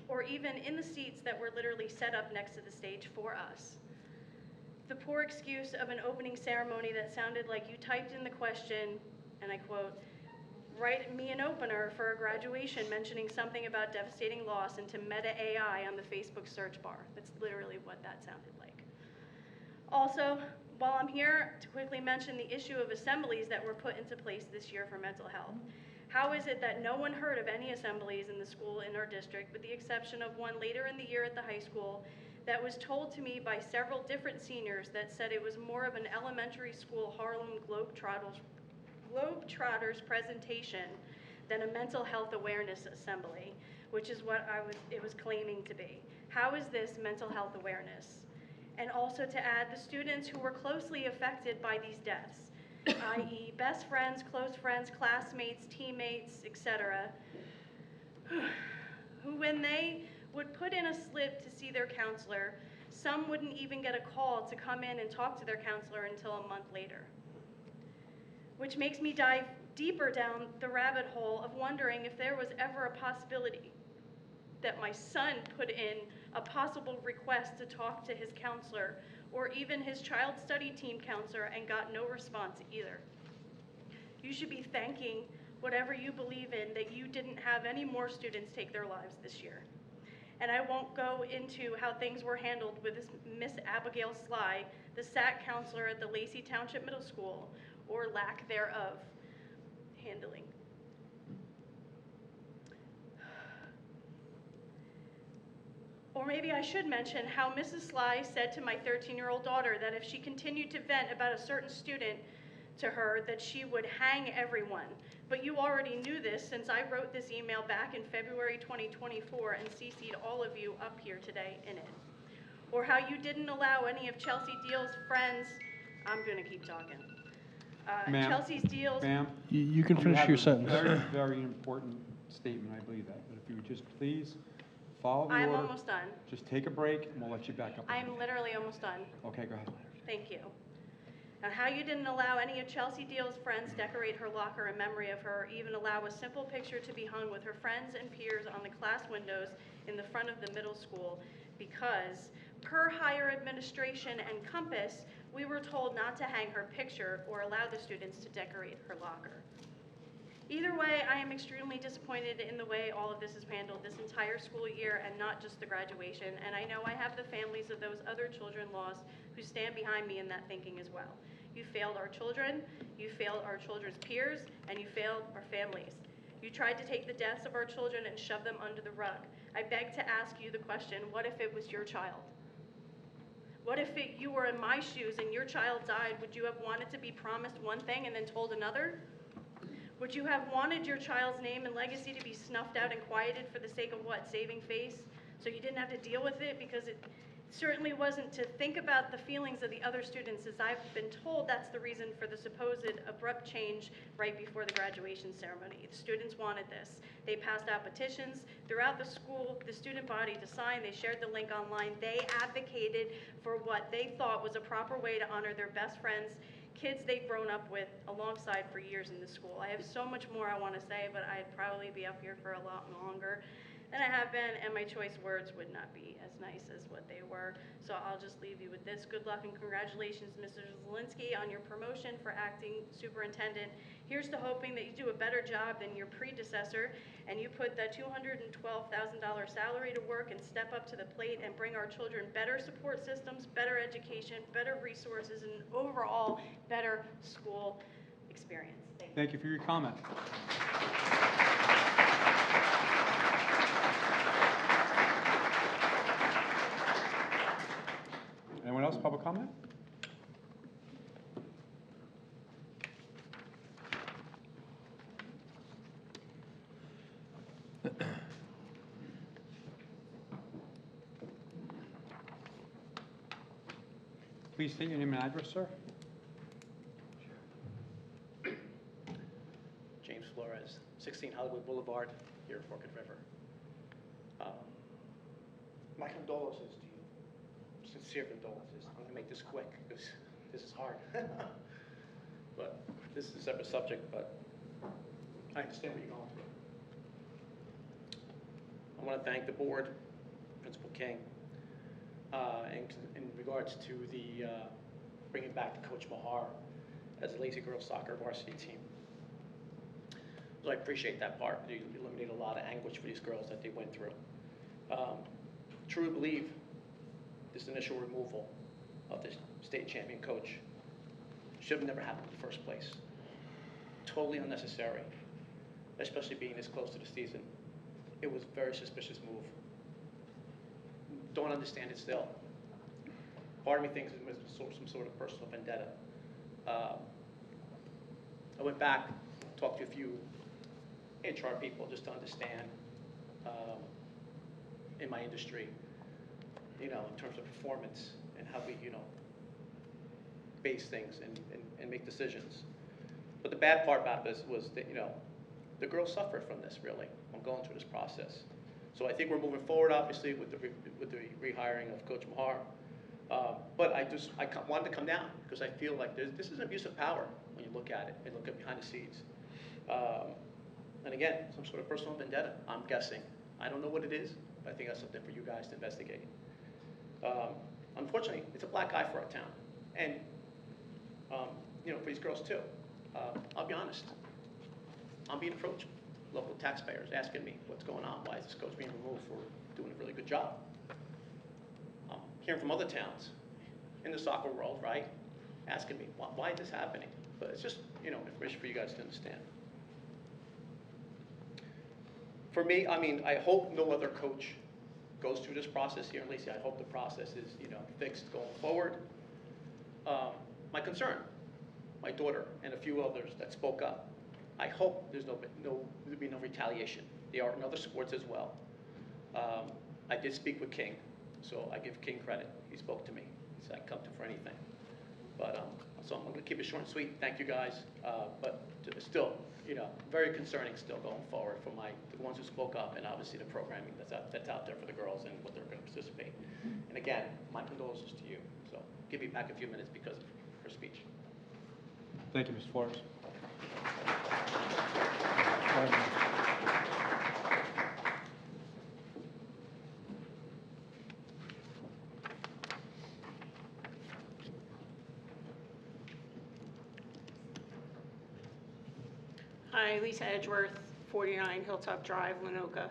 I: or even in the seats that were literally set up next to the stage for us. The poor excuse of an opening ceremony that sounded like you typed in the question, and I quote, "Write me an opener for a graduation mentioning something about devastating loss into Meta AI on the Facebook search bar." That's literally what that sounded like. Also, while I'm here to quickly mention the issue of assemblies that were put into place this year for mental health. How is it that no one heard of any assemblies in the school in our district, with the exception of one later in the year at the high school, that was told to me by several different seniors that said it was more of an elementary school Harlem Globetrotters presentation than a mental health awareness assembly, which is what it was claiming to be. How is this mental health awareness? And also to add the students who were closely affected by these deaths, i.e. best friends, close friends, classmates, teammates, etc., who when they would put in a slip to see their counselor, some wouldn't even get a call to come in and talk to their counselor until a month later. Which makes me dive deeper down the rabbit hole of wondering if there was ever a possibility that my son put in a possible request to talk to his counselor or even his child study team counselor and got no response either. You should be thanking whatever you believe in that you didn't have any more students take their lives this year. And I won't go into how things were handled with this Miss Abigail Sly, the SAT counselor at the Lacey Township Middle School, or lack thereof handling. Or maybe I should mention how Mrs. Sly said to my 13-year-old daughter that if she continued to vent about a certain student to her, that she would hang everyone. But you already knew this since I wrote this email back in February 2024 and CC'd all of you up here today in it. Or how you didn't allow any of Chelsea Deal's friends, I'm gonna keep talking.
A: Ma'am.
I: Chelsea's Deal's.
A: Ma'am?
J: You can
A: you
J: finish
A: have
J: your
A: a
J: sentence.
A: Very, very important statement, I believe that. But if you would just please follow the
I: I'm
A: order.
I: almost done.
A: Just take a break, and we'll let you back up.
I: I'm literally almost done.
A: Okay, go ahead.
I: Thank you. And how you didn't allow any of Chelsea Deal's friends decorate her locker in memory of her, or even allow a simple picture to be hung with her friends and peers on the class windows in the front of the middle school, because per higher administration and Compass, we were told not to hang her picture or allow the students to decorate her locker. Either way, I am extremely disappointed in the way all of this is handled this entire school year and not just the graduation, and I know I have the families of those other children lost who stand behind me in that thinking as well. You failed our children, you failed our children's peers, and you failed our families. You tried to take the deaths of our children and shove them under the rug. I beg to ask you the question, what if it was your child? What if you were in my shoes and your child died? Would you have wanted to be promised one thing and then told another? Would you have wanted your child's name and legacy to be snuffed out and quieted for the sake of what? Saving face? So you didn't have to deal with it? Because it certainly wasn't to think about the feelings of the other students, as I've been told that's the reason for the supposed abrupt change right before the graduation ceremony. The students wanted this. They passed out petitions throughout the school, the student body to sign. They shared the link online. They advocated for what they thought was a proper way to honor their best friends, kids they've grown up with alongside for years in the school. I have so much more I want to say, but I'd probably be up here for a lot longer than I have been, and my choice words would not be as nice as what they were. So I'll just leave you with this. Good luck and congratulations, Mr. Zielinski, on your promotion for acting superintendent. Here's to hoping that you do a better job than your predecessor, and you put that $212,000 salary to work and step up to the plate and bring our children better support systems, better education, better resources, and overall better school experience.
A: Thank you for your comment. Anyone else, public comment? Please state your name and address, sir.
K: James Flores, 16 Hollywood Boulevard, here at Forked River. My condolences to you, sincere condolences. I'm going to make this quick because this is hard. But this is a separate subject, but I understand what you're going through. I want to thank the board, Principal King, in regards to the bringing back Coach Mahar as a Lacey Girls Soccer varsity team. So I appreciate that part. You eliminated a lot of anguish for these girls that they went through. Truly believe this initial removal of the state champion coach should have never happened in the first place. Totally unnecessary, especially being this close to the season. It was a very suspicious move. Don't understand it still. Part of me thinks it was some sort of personal vendetta. I went back, talked to a few HR people just to understand in my industry, in terms of performance and how we, base things and make decisions. But the bad part about this was that, the girls suffered from this, really, from going through this process. So I think we're moving forward, obviously, with the rehiring of Coach Mahar. But I wanted to come down because I feel like this is an abuse of power when you look at it and look at behind the scenes. And again, some sort of personal vendetta, I'm guessing. I don't know what it is, but I think that's something for you guys to investigate. Unfortunately, it's a black eye for our town. And, for these girls too. I'll be honest, I'm being approached. Local taxpayers asking me what's going on, why is this coach being removed for doing a really good job? I'm hearing from other towns in the soccer world, right, asking me, why is this happening? But it's just, information for you guys to understand. For me, I hope no other coach goes through this process here in Lacey. I hope the process is, fixed going forward. My concern, my daughter and a few others that spoke up, I hope there'll be no retaliation. They are in other sports as well. I did speak with King, so I give King credit. He spoke to me. He said I'd come to for anything. But so I'm going to keep it short and sweet. Thank you guys. But still, very concerning still going forward for the ones who spoke up, and obviously the programming that's out there for the girls and what they're going to participate. And again, my condolences to you. So give me back a few minutes because of her speech.
A: Thank you, Mr. Flores.
J: Hi, Lisa Edgeworth, 49 Hilltop Drive, Lenoka.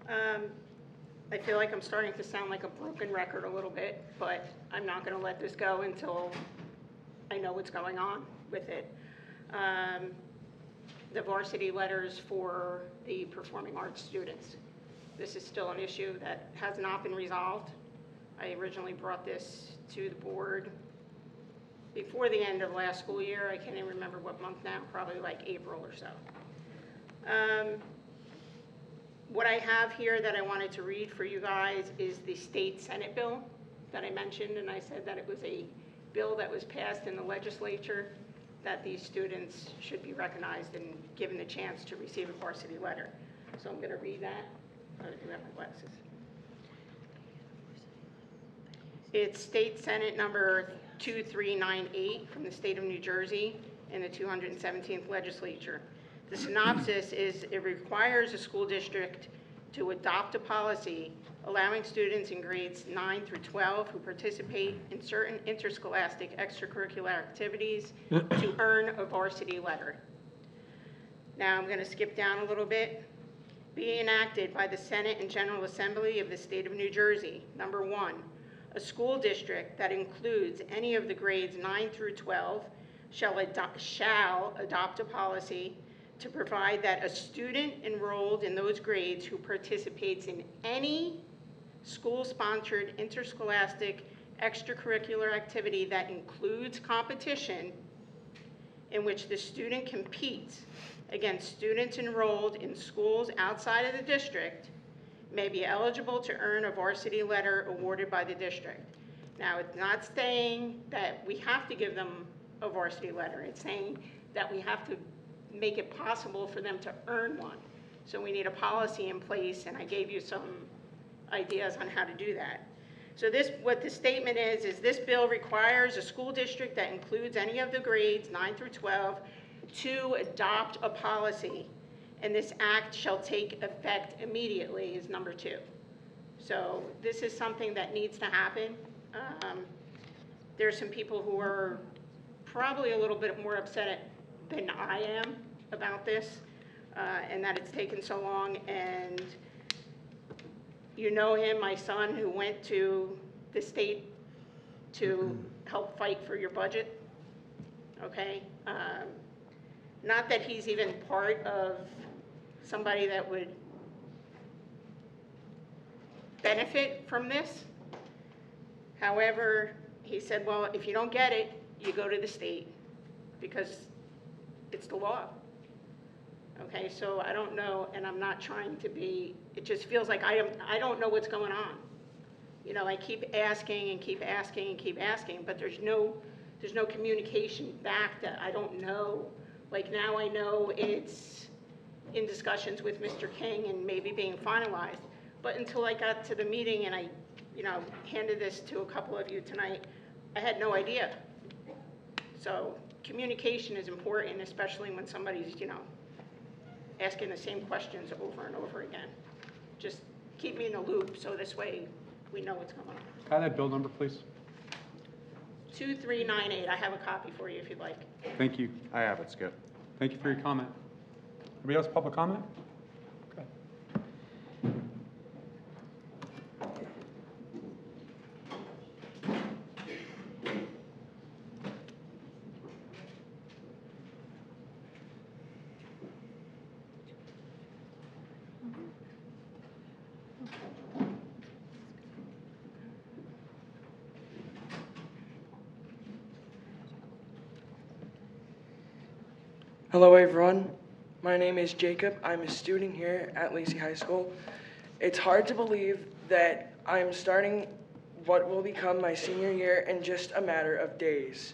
J: I feel like I'm starting to sound like a broken record a little bit, but I'm not going to let this go until I know what's going on with it. The varsity letters for the performing arts students. This is still an issue that has not been resolved. I originally brought this to the board before the end of last school year. I can't even remember what month now, probably like April or so. What I have here that I wanted to read for you guys is the state Senate bill that I mentioned, and I said that it was a bill that was passed in the legislature that these students should be recognized and given the chance to receive a varsity letter. So I'm going to read that. I do have my glasses. It's State Senate number 2398 from the state of New Jersey in the 217th legislature. The synopsis is it requires a school district to adopt a policy allowing students in grades 9 through 12 who participate in certain interscholastic extracurricular activities to earn a varsity letter. Now I'm going to skip down a little bit. Be enacted by the Senate and General Assembly of the state of New Jersey. Number 1, a school district that includes any of the grades 9 through 12 shall adopt a policy to provide that a student enrolled in those grades who participates in any school-sponsored interscholastic extracurricular activity that includes competition in which the student competes against students enrolled in schools outside of the district may be eligible to earn a varsity letter awarded by the district. Now, it's not saying that we have to give them a varsity letter. It's saying that we have to make it possible for them to earn one. So we need a policy in place, and I gave you some ideas on how to do that. So what the statement is this bill requires a school district that includes any of the grades 9 through 12 to adopt a policy, and this act shall take effect immediately is number 2. So this is something that needs to happen. There's some people who are probably a little bit more upset than I am about this, and that it's taken so long. And you know him, my son, who went to the state to help fight for your budget, okay? Not that he's even part of somebody that would benefit from this. However, he said, well, if you don't get it, you go to the state, because it's the law. Okay, so I don't know, and I'm not trying to be, it just feels like I don't know what's going on. You know, I keep asking and keep asking and keep asking, but there's no communication back that I don't know. Like now I know it's in discussions with Mr. King and maybe being finalized. But until I got to the meeting and I, you know, handed this to a couple of you tonight, I had no idea. So communication is important, especially when somebody's, you know, asking the same questions over and over again. Just keep me in the loop so this way we know what's going on.
A: Can I have that bill number, please?
J: 2398, I have a copy for you if you'd like.
A: Thank you.
B: I have, it's good.
A: Thank you for your comment. Anybody else, public comment? Okay.
L: Hello everyone, my name is Jacob. I'm a student here at Lacey High School. It's hard to believe that I'm starting what will become my senior year in just a matter of days.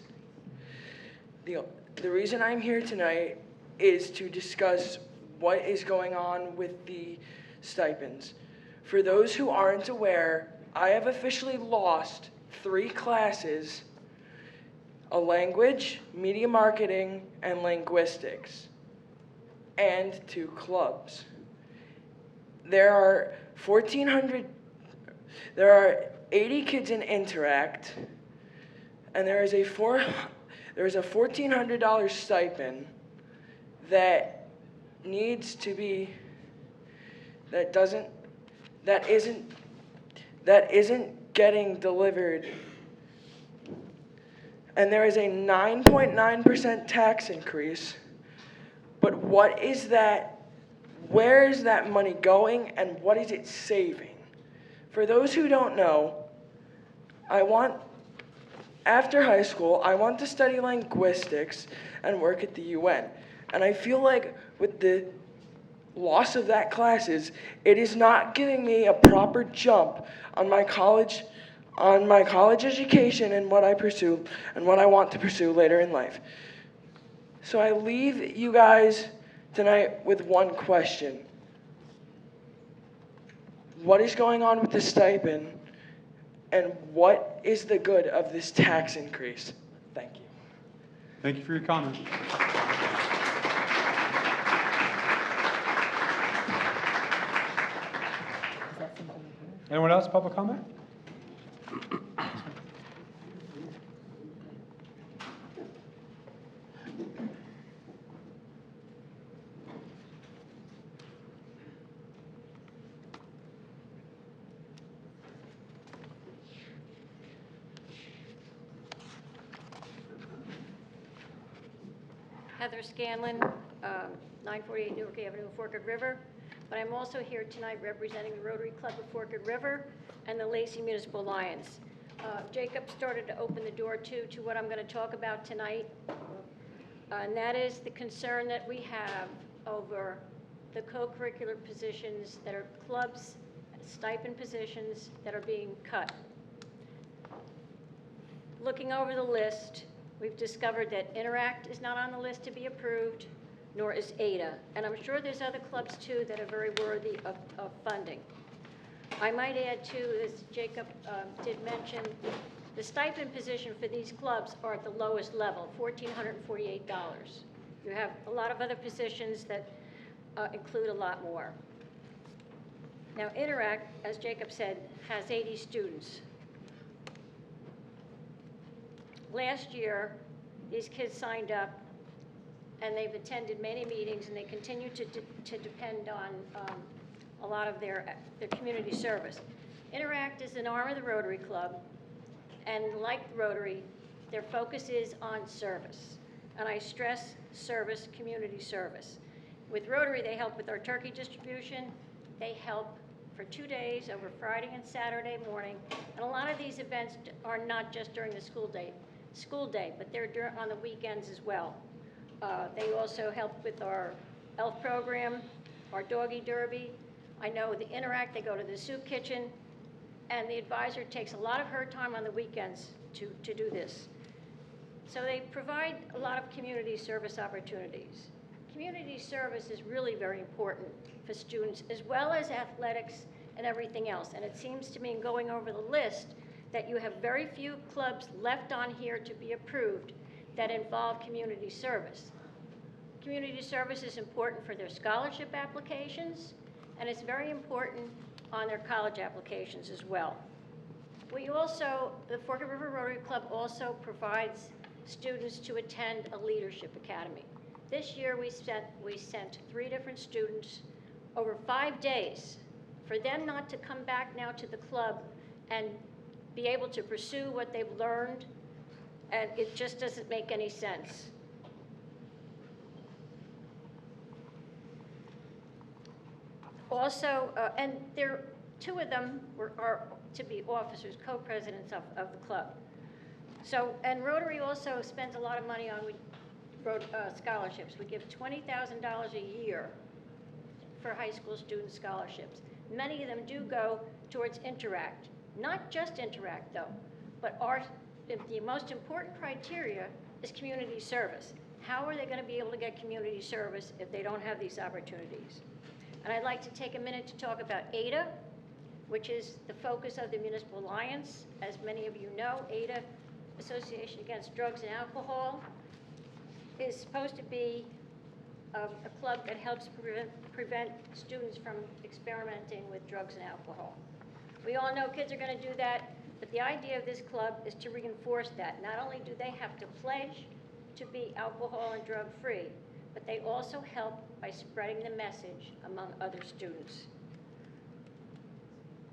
L: The reason I'm here tonight is to discuss what is going on with the stipends. For those who aren't aware, I have officially lost 3 classes: a language, media marketing, and linguistics, and 2 clubs. There are 80 kids in Interact, and there is a $1,400 stipend that needs to be, that isn't getting delivered. And there is a 9.9% tax increase, but what is that, where is that money going, and what is it saving? For those who don't know, after high school, I want to study linguistics and work at the UN. And I feel like with the loss of that classes, it is not giving me a proper jump on my college education and what I pursue and what I want to pursue later in life. So I leave you guys tonight with one question. What is going on with the stipend, and what is the good of this tax increase? Thank you.
A: Thank you for your comment. Anyone else, public comment?
M: Heather Scanlon, 948 Newark Avenue, Forked River. But I'm also here tonight representing the Rotary Club of Forked River and the Lacey Municipal Lions. Jacob started to open the door to what I'm going to talk about tonight, and that is the concern that we have over the co-curricular positions that are clubs, stipend positions that are being cut. Looking over the list, we've discovered that Interact is not on the list to be approved, nor is Ada. And I'm sure there's other clubs too that are very worthy of funding. I might add too, as Jacob did mention, the stipend position for these clubs are at the lowest level, $1,448. You have a lot of other positions that include a lot more. Now Interact, as Jacob said, has 80 students. Last year, these kids signed up and they've attended many meetings and they continue to depend on a lot of their community service. Interact is an arm of the Rotary Club, and like Rotary, their focus is on service. And I stress service, community service. With Rotary, they help with our turkey distribution. They help for 2 days over Friday and Saturday morning. And a lot of these events are not just during the school day, but they're on the weekends as well. They also help with our ELF program, our doggy derby. I know the Interact, they go to the soup kitchen, and the advisor takes a lot of her time on the weekends to do this. So they provide a lot of community service opportunities. Community service is really very important for students, as well as athletics and everything else. And it seems to me, in going over the list, that you have very few clubs left on here to be approved that involve community service. Community service is important for their scholarship applications, and it's very important on their college applications as well. We also, the Forked River Rotary Club also provides students to attend a leadership academy. This year we sent 3 different students over 5 days for them not to come back now to the club and be able to pursue what they've learned, and it just doesn't make any sense. Also, and 2 of them are to be officers, co-presidents of the club. So, and Rotary also spends a lot of money on scholarships. We give $20,000 a year for high school student scholarships. Many of them do go towards Interact. Not just Interact, though, but the most important criteria is community service. How are they going to be able to get community service if they don't have these opportunities? And I'd like to take a minute to talk about ADA, which is the focus of the Municipal Alliance. As many of you know, ADA, Association Against Drugs and Alcohol, is supposed to be a club that helps prevent students from experimenting with drugs and alcohol. We all know kids are going to do that, but the idea of this club is to reinforce that. Not only do they have to pledge to be alcohol and drug-free, but they also help by spreading the message among other students.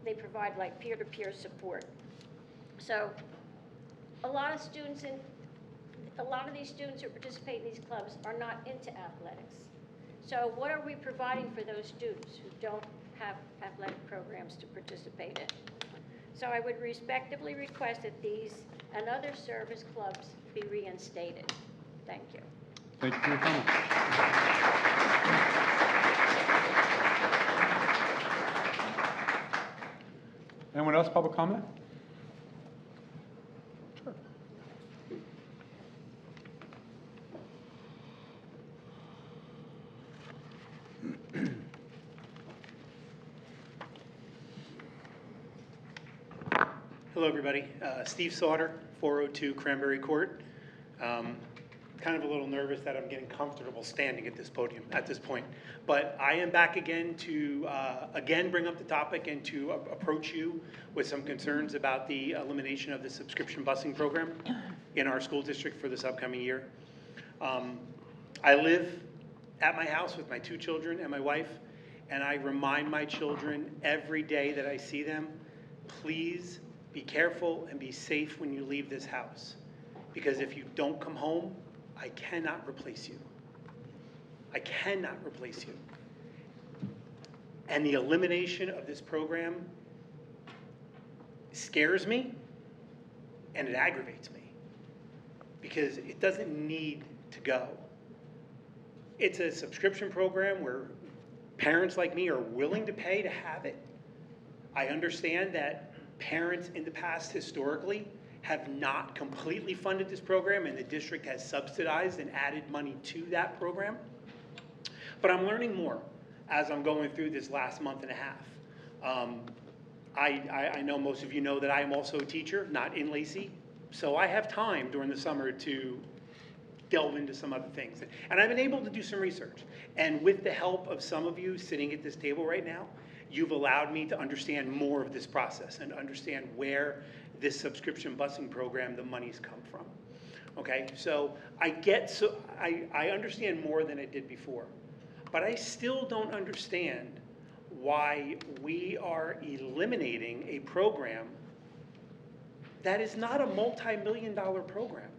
M: They provide like peer-to-peer support. So a lot of these students who participate in these clubs are not into athletics. So what are we providing for those students who don't have athletic programs to participate in? So I would respectfully request that these and other service clubs be reinstated. Thank you.
A: Thank you for your comment. Anyone else, public comment? Sure.
K: Hello, everybody. Steve Sauter, 402 Cranberry Court. Kind of a little nervous that I'm getting comfortable standing at this podium at this point. But I am back again to, again, bring up the topic and to approach you with some concerns about the elimination of the subscription busing program in our school district for this upcoming year. I live at my house with my 2 children and my wife, and I remind my children every day that I see them, please be careful and be safe when you leave this house. Because if you don't come home, I cannot replace you. I cannot replace you. And the elimination of this program scares me and it aggravates me because it doesn't need to go. It's a subscription program where parents like me are willing to pay to have it. I understand that parents in the past historically have not completely funded this program, and the district has subsidized and added money to that program. But I'm learning more as I'm going through this last month and a half. I know most of you know that I am also a teacher, not in Lacey, so I have time during the summer to delve into some other things. And I've been able to do some research. And with the help of some of you sitting at this table right now, you've allowed me to understand more of this process and understand where this subscription busing program, the money's come from. Okay, so I understand more than I did before, but I still don't understand why we are eliminating a program that is not a multi-million-dollar program.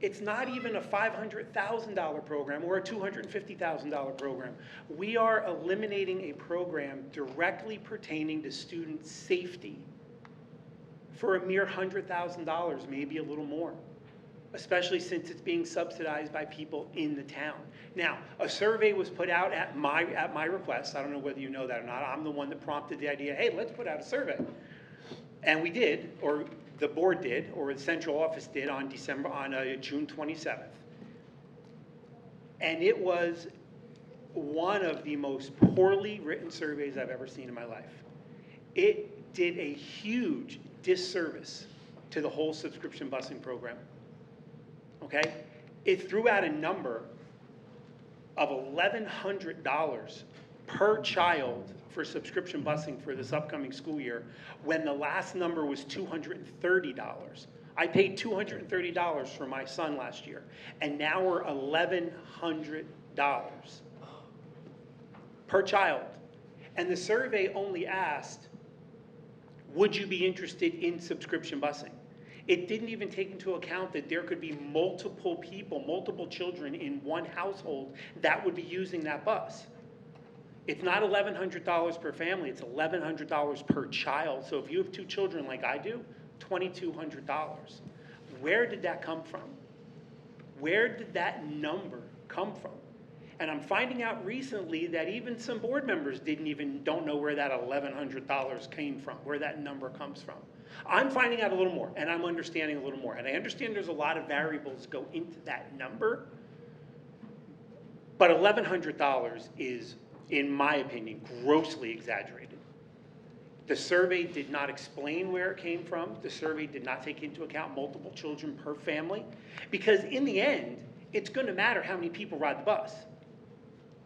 K: It's not even a $500,000 program or a $250,000 program. We are eliminating a program directly pertaining to student safety for a mere $100,000, maybe a little more. especially since it's being subsidized by people in the town. Now, a survey was put out at my request. I don't know whether you know that or not. I'm the one that prompted the idea, hey, let's put out a survey. And we did, or the board did, or the central office did on June 27th. And it was one of the most poorly written surveys I've ever seen in my life. It did a huge disservice to the whole subscription busing program. Okay? It threw out a number of $1,100 per child for subscription busing for this upcoming school year, when the last number was $230. I paid $230 for my son last year, and now we're $1,100 per child. And the survey only asked, would you be interested in subscription busing? It didn't even take into account that there could be multiple people, multiple children in one household that would be using that bus. It's not $1,100 per family, it's $1,100 per child. So if you have 2 children like I do, $2,200. Where did that come from? Where did that number come from? And I'm finding out recently that even some board members don't know where that $1,100 came from, where that number comes from. I'm finding out a little more, and I'm understanding a little more. And I understand there's a lot of variables go into that number, but $1,100 is, in my opinion, grossly exaggerated. The survey did not explain where it came from. The survey did not take into account multiple children per family, because in the end, it's going to matter how many people ride the bus.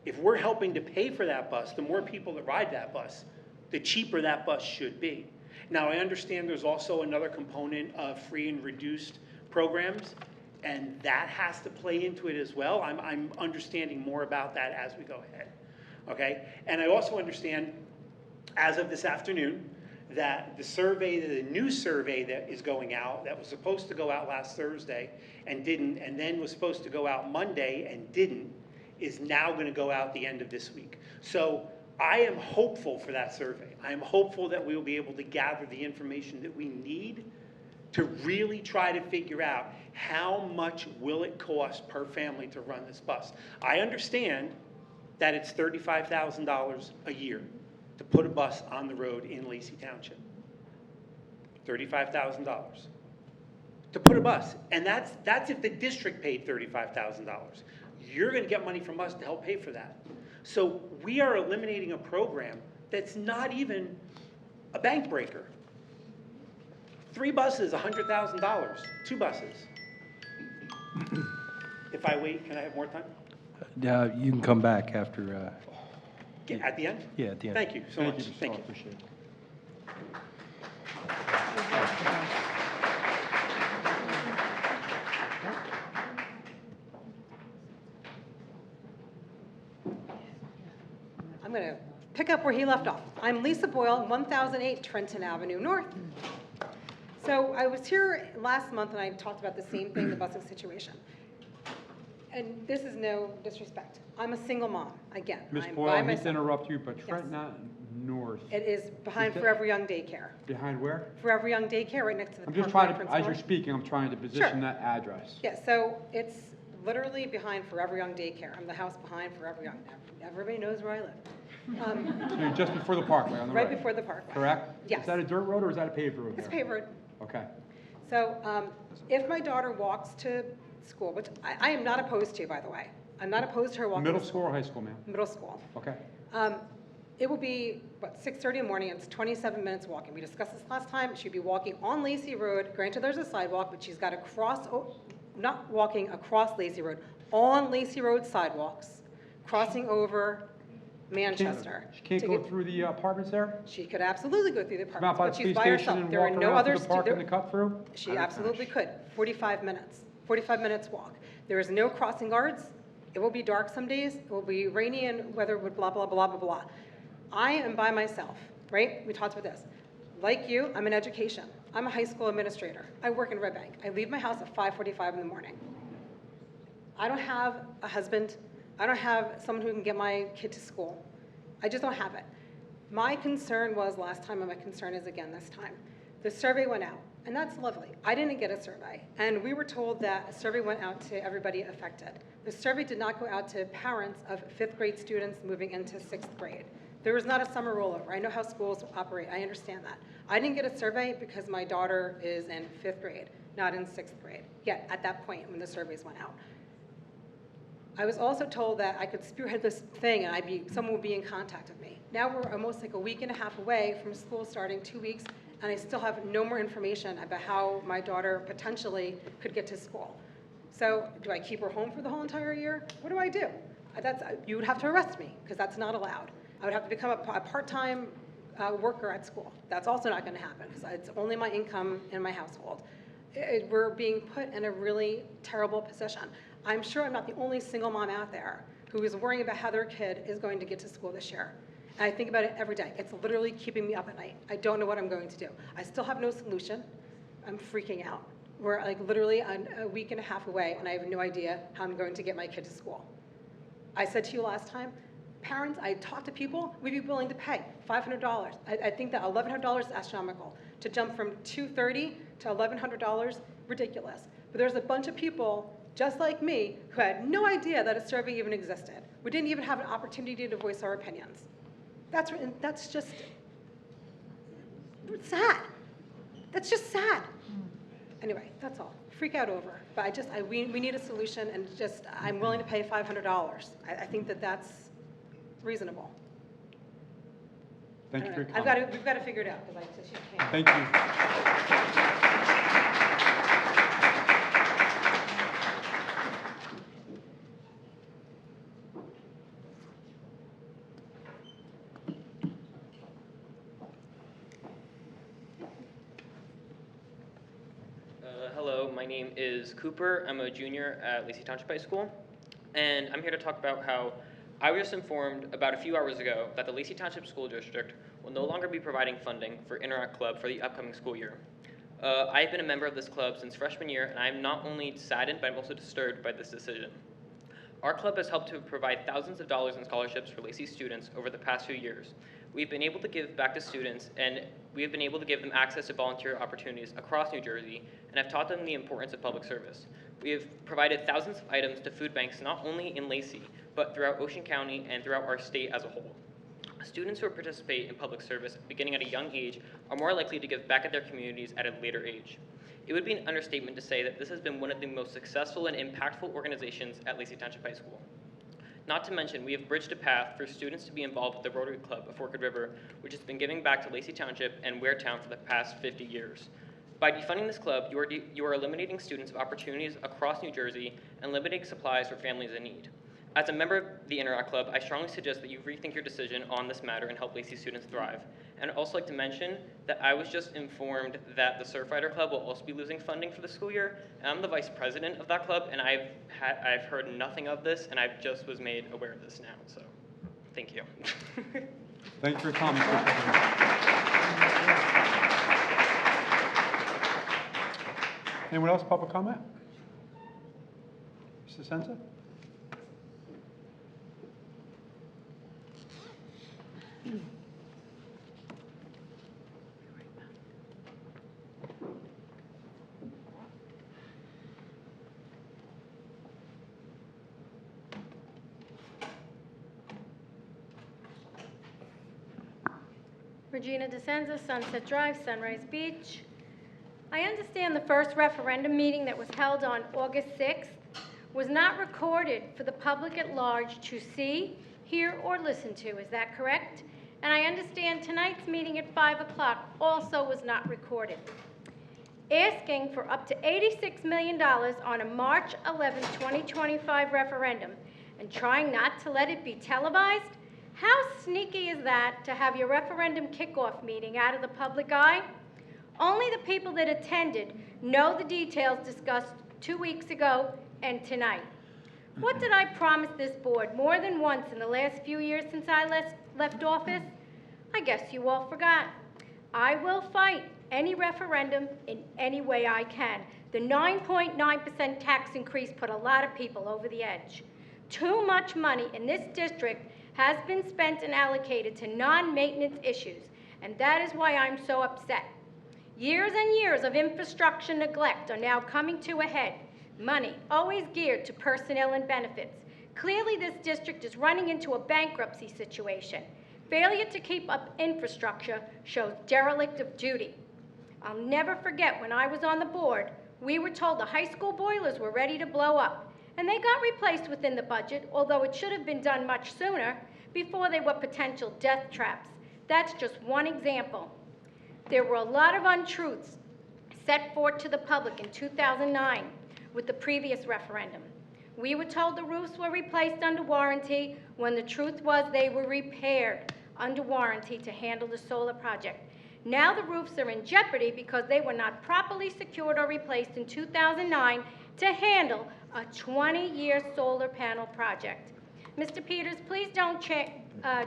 K: If we're helping to pay for that bus, the more people that ride that bus, the cheaper that bus should be. Now, I understand there's also another component of free and reduced programs, and that has to play into it as well. I'm understanding more about that as we go ahead, okay? And I also understand, as of this afternoon, that the new survey that is going out, that was supposed to go out last Thursday and didn't, and then was supposed to go out Monday and didn't, is now going to go out the end of this week. So I am hopeful for that survey. I am hopeful that we will be able to gather the information that we need to really try to figure out how much will it cost per family to run this bus. I understand that it's $35,000 a year to put a bus on the road in Lacey Township. $35,000 to put a bus. And that's if the district paid $35,000. You're going to get money from us to help pay for that. So we are eliminating a program that's not even a bank breaker. 3 buses, $100,000. 2 buses. If I wait, can I have more time?
N: You can come back after.
K: At the end?
N: Yeah, at the end.
K: Thank you so much. Thank you.
A: Appreciate it.
O: I'm going to pick up where he left off. I'm Lisa Boyle, 1008 Trenton Avenue North. So I was here last month and I talked about the same thing, the busing situation. And this is no disrespect. I'm a single mom, again.
A: Ms.
O: I'm
A: Boyle,
O: by
A: I hate to
O: myself.
A: interrupt you, but Trenton North.
O: It is behind
A: Is that-
O: Forever Young Daycare.
A: Behind where?
O: Forever Young Daycare, right next to the
A: I'm just
O: Park
A: trying to,
O: Principal.
A: as you're speaking, I'm trying to position
O: Sure.
A: that address.
O: Yeah, so it's literally behind Forever Young Daycare. I'm the house behind Forever Young. Everybody knows where I live.
A: So you're just before the parkway on the right?
O: Right before the parkway.
A: Correct?
O: Yes.
A: Is that a dirt road or is that a paved road
O: It's
A: there?
O: paved road.
A: Okay.
O: So if my daughter walks to school, which I am not opposed to, by the way. I'm not opposed to her walking
A: Middle
O: to
A: school or high school, ma'am?
O: Middle school.
A: Okay.
O: It will be, 6:30 in the morning, it's 27 minutes walking. We discussed this last time. She'd be walking on Lacey Road. Granted, there's a sidewalk, but she's got to cross, not walking across Lacey Road, on Lacey Road sidewalks, crossing over Manchester.
A: She can't
O: to
A: go
O: get-
A: through the apartments there?
O: She could absolutely go through the
A: Come out
O: apartments,
A: by
O: but
A: the
O: she's
A: police
O: by
A: station
O: herself.
A: and
O: There are
A: walk
O: no
A: around
O: other
A: to the park and the
O: students.
A: cut through?
O: She absolutely could. 45 minutes. 45 minutes walk. There is no crossing guards. It will be dark some days. It will be rainy and weather would blah, blah, blah, blah, blah. I am by myself, right? We talked about this. Like you, I'm in education. I'm a high school administrator. I work in Red Bank. I leave my house at 5:45 in the morning. I don't have a husband. I don't have someone who can get my kid to school. I just don't have it. My concern was last time, and my concern is again this time. The survey went out. And that's lovely. I didn't get a survey, and we were told that a survey went out to everybody affected. The survey did not go out to parents of 5th grade students moving into 6th grade. There was not a summer rollover. I know how schools operate. I understand that. I didn't get a survey because my daughter is in 5th grade, not in 6th grade, yet at that point when the surveys went out. I was also told that I could spearhead this thing and someone would be in contact with me. Now we're almost like a week and a half away from school starting, 2 weeks, and I still have no more information about how my daughter potentially could get to school. So do I keep her home for the whole entire year? What do I do? You would have to arrest me, because that's not allowed. I would have to become a part-time worker at school. That's also not going to happen, because it's only my income in my household. We're being put in a really terrible position. I'm sure I'm not the only single mom out there who is worrying about how their kid is going to get to school this year. And I think about it every day. It's literally keeping me up at night. I don't know what I'm going to do. I still have no solution. I'm freaking out. We're like literally a week and a half away, and I have no idea how I'm going to get my kid to school. I said to you last time, parents, I talked to people, we'd be willing to pay $500. I think that $1,100 is astronomical. To jump from $230 to $1,100, ridiculous. But there's a bunch of people just like me who had no idea that a survey even existed. We didn't even have an opportunity to voice our opinions. That's just sad. That's just sad. Anyway, that's all. Freak out over. But we need a solution, and I'm willing to pay $500. I think that's reasonable.
A: Thank you for your comment.
O: We've got to figure it out, because I just can't.
A: Thank you.
P: Hello, my name is Cooper. I'm a junior at Lacey Township High School, and I'm here to talk about how I was just informed about a few hours ago that the Lacey Township School District will no longer be providing funding for Interact Club for the upcoming school year. I've been a member of this club since freshman year, and I'm not only saddened, but I'm also disturbed by this decision. Our club has helped to provide thousands of dollars in scholarships for Lacey students over the past few years. We've been able to give back to students, and we have been able to give them access to volunteer opportunities across New Jersey, and have taught them the importance of public service. We have provided thousands of items to food banks not only in Lacey, but throughout Ocean County and throughout our state as a whole. Students who participate in public service beginning at a young age are more likely to give back at their communities at a later age. It would be an understatement to say that this has been one of the most successful and impactful organizations at Lacey Township High School. Not to mention, we have bridged a path for students to be involved with the Rotary Club of Forked River, which has been giving back to Lacey Township and Waretown for the past 50 years. By defunding this club, you are eliminating students of opportunities across New Jersey and limiting supplies for families in need. As a member of the Interact Club, I strongly suggest that you rethink your decision on this matter and help Lacey students thrive. And I'd also like to mention that I was just informed that the Surfrider Club will also be losing funding for the school year. And I'm the vice president of that club, and I've heard nothing of this, and I just was made aware of this now. So, thank you.
A: Thank you for your comment. Anyone else, public comment? Mr. Senza?
M: Regina DeSenza, Sunset Drive, Sunrise Beach. I understand the first referendum meeting that was held on August 6th was not recorded for the public at large to see, hear, or listen to. Is that correct? And I understand tonight's meeting at 5 o'clock also was not recorded. Asking for up to $86 million on a March 11, 2025 referendum and trying not to let it be televised? How sneaky is that to have your referendum kickoff meeting out of the public eye? Only the people that attended know the details discussed 2 weeks ago and tonight. What did I promise this board more than once in the last few years since I left office? I guess you all forgot. I will fight any referendum in any way I can. The 9.9% tax increase put a lot of people over the edge. Too much money in this district has been spent and allocated to non-maintenance issues, and that is why I'm so upset. Years and years of infrastructure neglect are now coming to a head. Money always geared to personnel and benefits. Clearly, this district is running into a bankruptcy situation. Failure to keep up infrastructure shows derelict of duty. I'll never forget when I was on the board, we were told the high school boilers were ready to blow up, and they got replaced within the budget, although it should have been done much sooner, before they were potential death traps. That's just one example. There were a lot of untruths set forth to the public in 2009 with the previous referendum. We were told the roofs were replaced under warranty when the truth was they were repaired under warranty to handle the solar project. Now the roofs are in jeopardy because they were not properly secured or replaced in 2009 to handle a 20-year solar panel project. Mr. Peters, please don't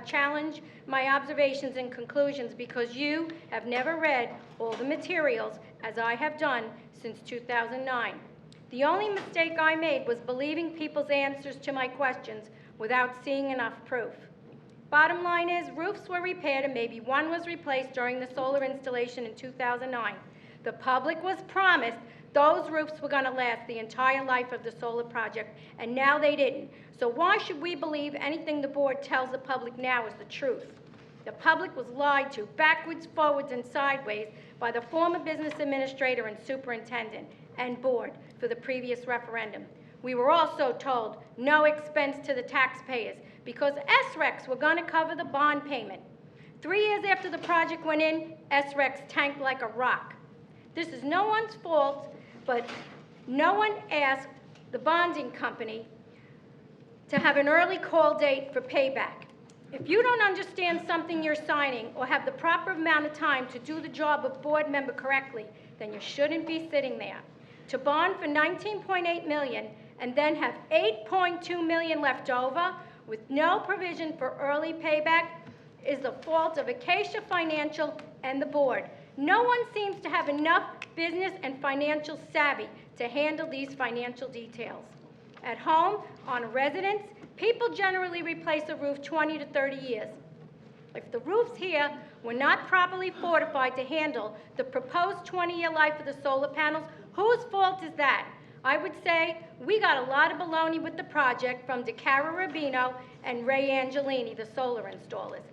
M: challenge my observations and conclusions because you have never read all the materials as I have done since 2009. The only mistake I made was believing people's answers to my questions without seeing enough proof. Bottom line is, roofs were repaired and maybe one was replaced during the solar installation in 2009. The public was promised those roofs were going to last the entire life of the solar project, and now they didn't. So why should we believe anything the board tells the public now is the truth? The public was lied to backwards, forwards, and sideways by the former business administrator and superintendent and board for the previous referendum. We were also told no expense to the taxpayers because SRECs were going to cover the bond payment. 3 years after the project went in, SRECs tanked like a rock. This is no one's fault, but no one asked the bonding company to have an early call date for payback. If you don't understand something you're signing or have the proper amount of time to do the job of board member correctly, then you shouldn't be sitting there. To bond for $19.8 million and then have $8.2 million left over with no provision for early payback is the fault of Acacia Financial and the board. No one seems to have enough business and financial savvy to handle these financial details. At home, on a residence, people generally replace a roof 20 to 30 years. If the roofs here were not properly fortified to handle the proposed 20-year life of the solar panels, whose fault is that? I would say we got a lot of baloney with the project from DeCara Rubino and Ray Angelini, the solar installers.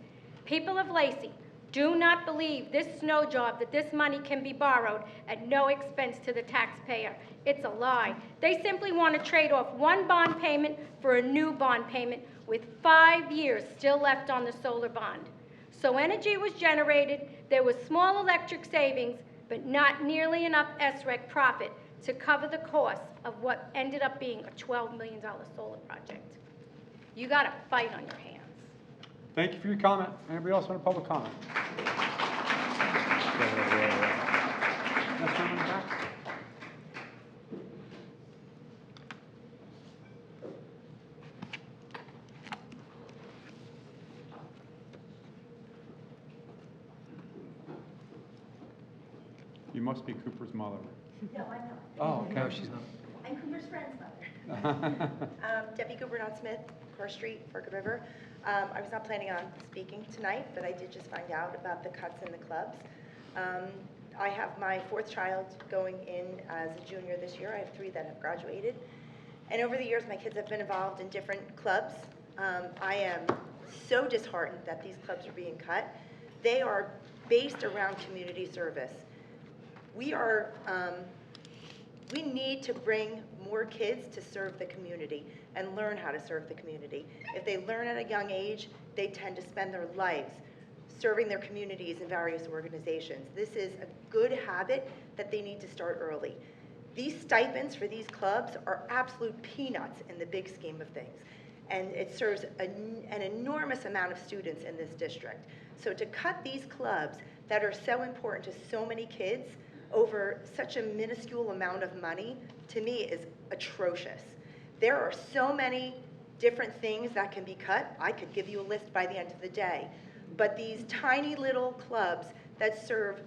M: People of Lacey, do not believe this snow job that this money can be borrowed at no expense to the taxpayer. It's a lie. They simply want to trade off one bond payment for a new bond payment with 5 years still left on the solar bond. So energy was generated, there was small electric savings, but not nearly enough SREC profit to cover the cost of what ended up being a $12 million solar project. You got a fight on your hands.
A: Thank you for your comment. Anybody else want a public comment? Yes, ma'am, in the back. You must be Cooper's mother.
Q: No, I'm not.
A: Oh, okay.
E: No, she's not.
Q: I'm Cooper's friend's mother. Debbie Cooper, not Smith, Core Street, Forked River. I was not planning on speaking tonight, but I did just find out about the cuts in the clubs. I have my 4th child going in as a junior this year. I have 3 that have graduated. And over the years, my kids have been involved in different clubs. I am so disheartened that these clubs are being cut. They are based around community service. We need to bring more kids to serve the community and learn how to serve the community. If they learn at a young age, they tend to spend their lives serving their communities in various organizations. This is a good habit that they need to start early. These stipends for these clubs are absolute peanuts in the big scheme of things. And it serves an enormous amount of students in this district. So to cut these clubs that are so important to so many kids over such a minuscule amount of money, to me is atrocious. There are so many different things that can be cut. I could give you a list by the end of the day. But these tiny little clubs that serve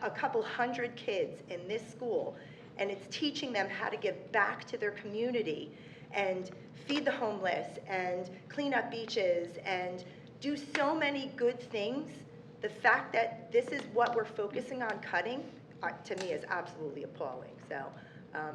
Q: a couple hundred kids in this school, and it's teaching them how to give back to their community and feed the homeless and clean up beaches and do so many good things The fact that this is what we're focusing on cutting, to me, is absolutely appalling. So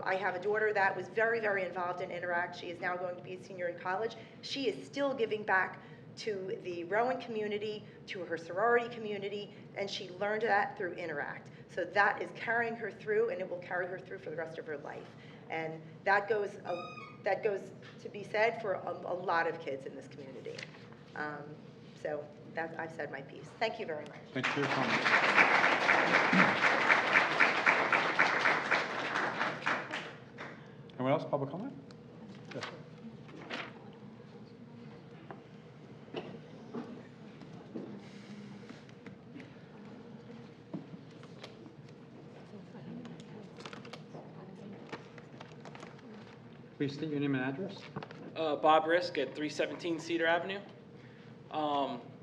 Q: I have a daughter that was very, very involved in Interact. She is now going to be a senior in college. She is still giving back to the Rowan community, to her sorority community, and she learned that through Interact. So that is carrying her through, and it will carry her through for the rest of her life. And that goes to be said for a lot of kids in this community. So that, I've said my piece. Thank you very much.
A: Thank you for your comment. Anyone else, public comment? Yes, sir. Please state your name and address.
K: Bob Risk at 317 Cedar Avenue.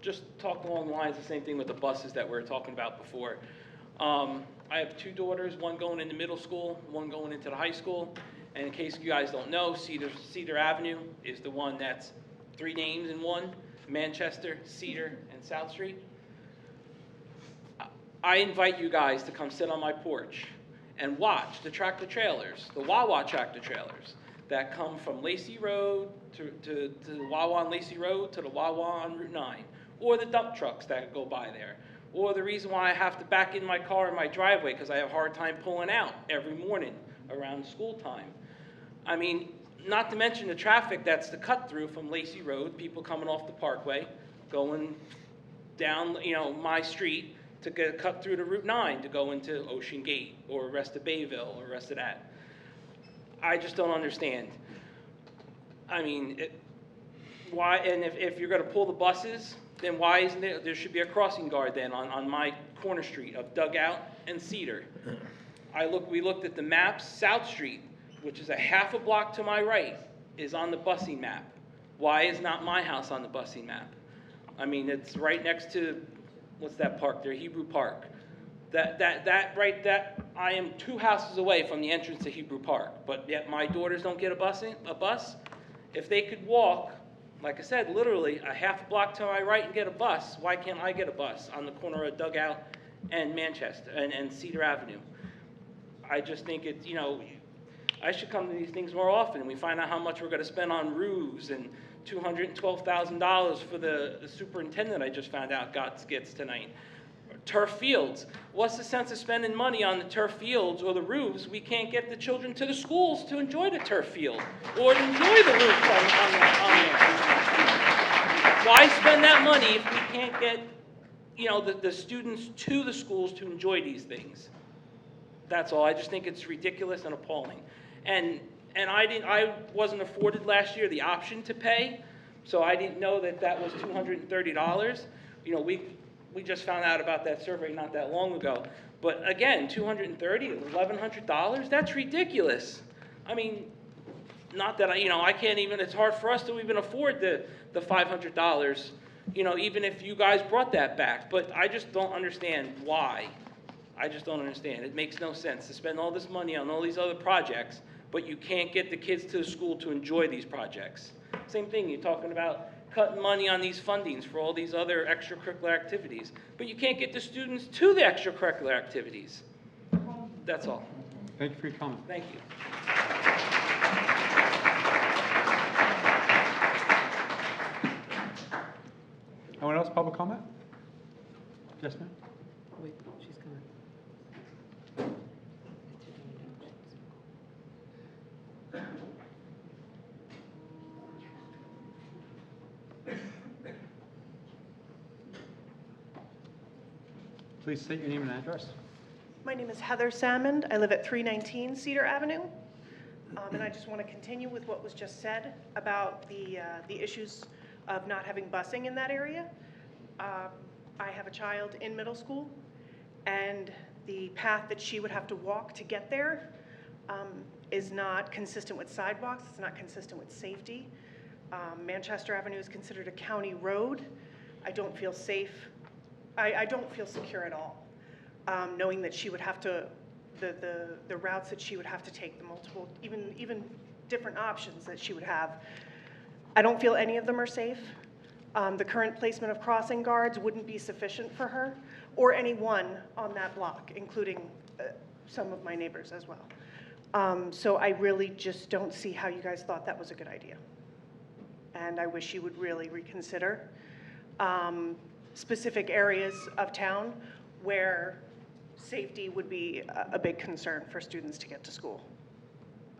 K: Just talk along the lines, the same thing with the buses that we were talking about before. I have two daughters, one going into middle school, one going into the high school. And in case you guys don't know, Cedar Avenue is the one that's 3 names in one: Manchester, Cedar, and South Street. I invite you guys to come sit on my porch and watch the tractor trailers, the Wawa tractor trailers, that come from Lacey Road to the Wawa on Lacey Road to the Wawa on Route 9, or the dump trucks that go by there, or the reason why I have to back in my car in my driveway because I have a hard time pulling out every morning around school time. I mean, not to mention the traffic that's the cut through from Lacey Road, people coming off the Parkway, going down, my street to get cut through to Route 9 to go into Ocean Gate or rest of Bayville or rest of that. I just don't understand. I mean, why? And if you're going to pull the buses, then why isn't there should be a crossing guard then on my corner street of Dugout and Cedar. We looked at the maps. South Street, which is a half a block to my right, is on the busing map. Why is not my house on the busing map? I mean, it's right next to, what's that park there? Hebrew Park. I am 2 houses away from the entrance to Hebrew Park, but yet my daughters don't get a bus. If they could walk, like I said, literally a half a block to my right and get a bus, why can't I get a bus on the corner of Dugout and Manchester and Cedar Avenue? I just think I should come to these things more often. We find out how much we're going to spend on roofs and $212,000 for the superintendent I just found out gets tonight. Turf fields. What's the sense of spending money on the turf fields or the roofs? We can't get the children to the schools to enjoy the turf field or to enjoy the roof on there. Why spend that money if we can't get, the students to the schools to enjoy these things? That's all. I just think it's ridiculous and appalling. And I wasn't afforded last year the option to pay, so I didn't know that was $230. We just found out about that survey not that long ago. But again, $230, $1,100, that's ridiculous. I mean, not that I can't even, it's hard for us to even afford the $500, even if you guys brought that back. But I just don't understand why. I just don't understand. It makes no sense to spend all this money on all these other projects, but you can't get the kids to the school to enjoy these projects. Same thing, you're talking about cutting money on these fundings for all these other extracurricular activities, but you can't get the students to the extracurricular activities. That's all.
A: Thank you for your comment.
K: Thank you.
A: Anyone else, public comment? Yes, ma'am.
H: Wait, she's coming.
A: Please state your name and address.
R: My name is Heather Salmond. I live at 319 Cedar Avenue. And I just want to continue with what was just said about the issues of not having busing in that area. I have a child in middle school, and the path that she would have to walk to get there is not consistent with sidewalks. It's not consistent with safety. Manchester Avenue is considered a county road. I don't feel safe. I don't feel secure at all, knowing that she would have to, the routes that she would have to take, the multiple, even different options that she would have. I don't feel any of them are safe. The current placement of crossing guards wouldn't be sufficient for her or anyone on that block, including some of my neighbors as well. So I really just don't see how you guys thought that was a good idea. And I wish you would really reconsider specific areas of town where safety would be a big concern for students to get to school.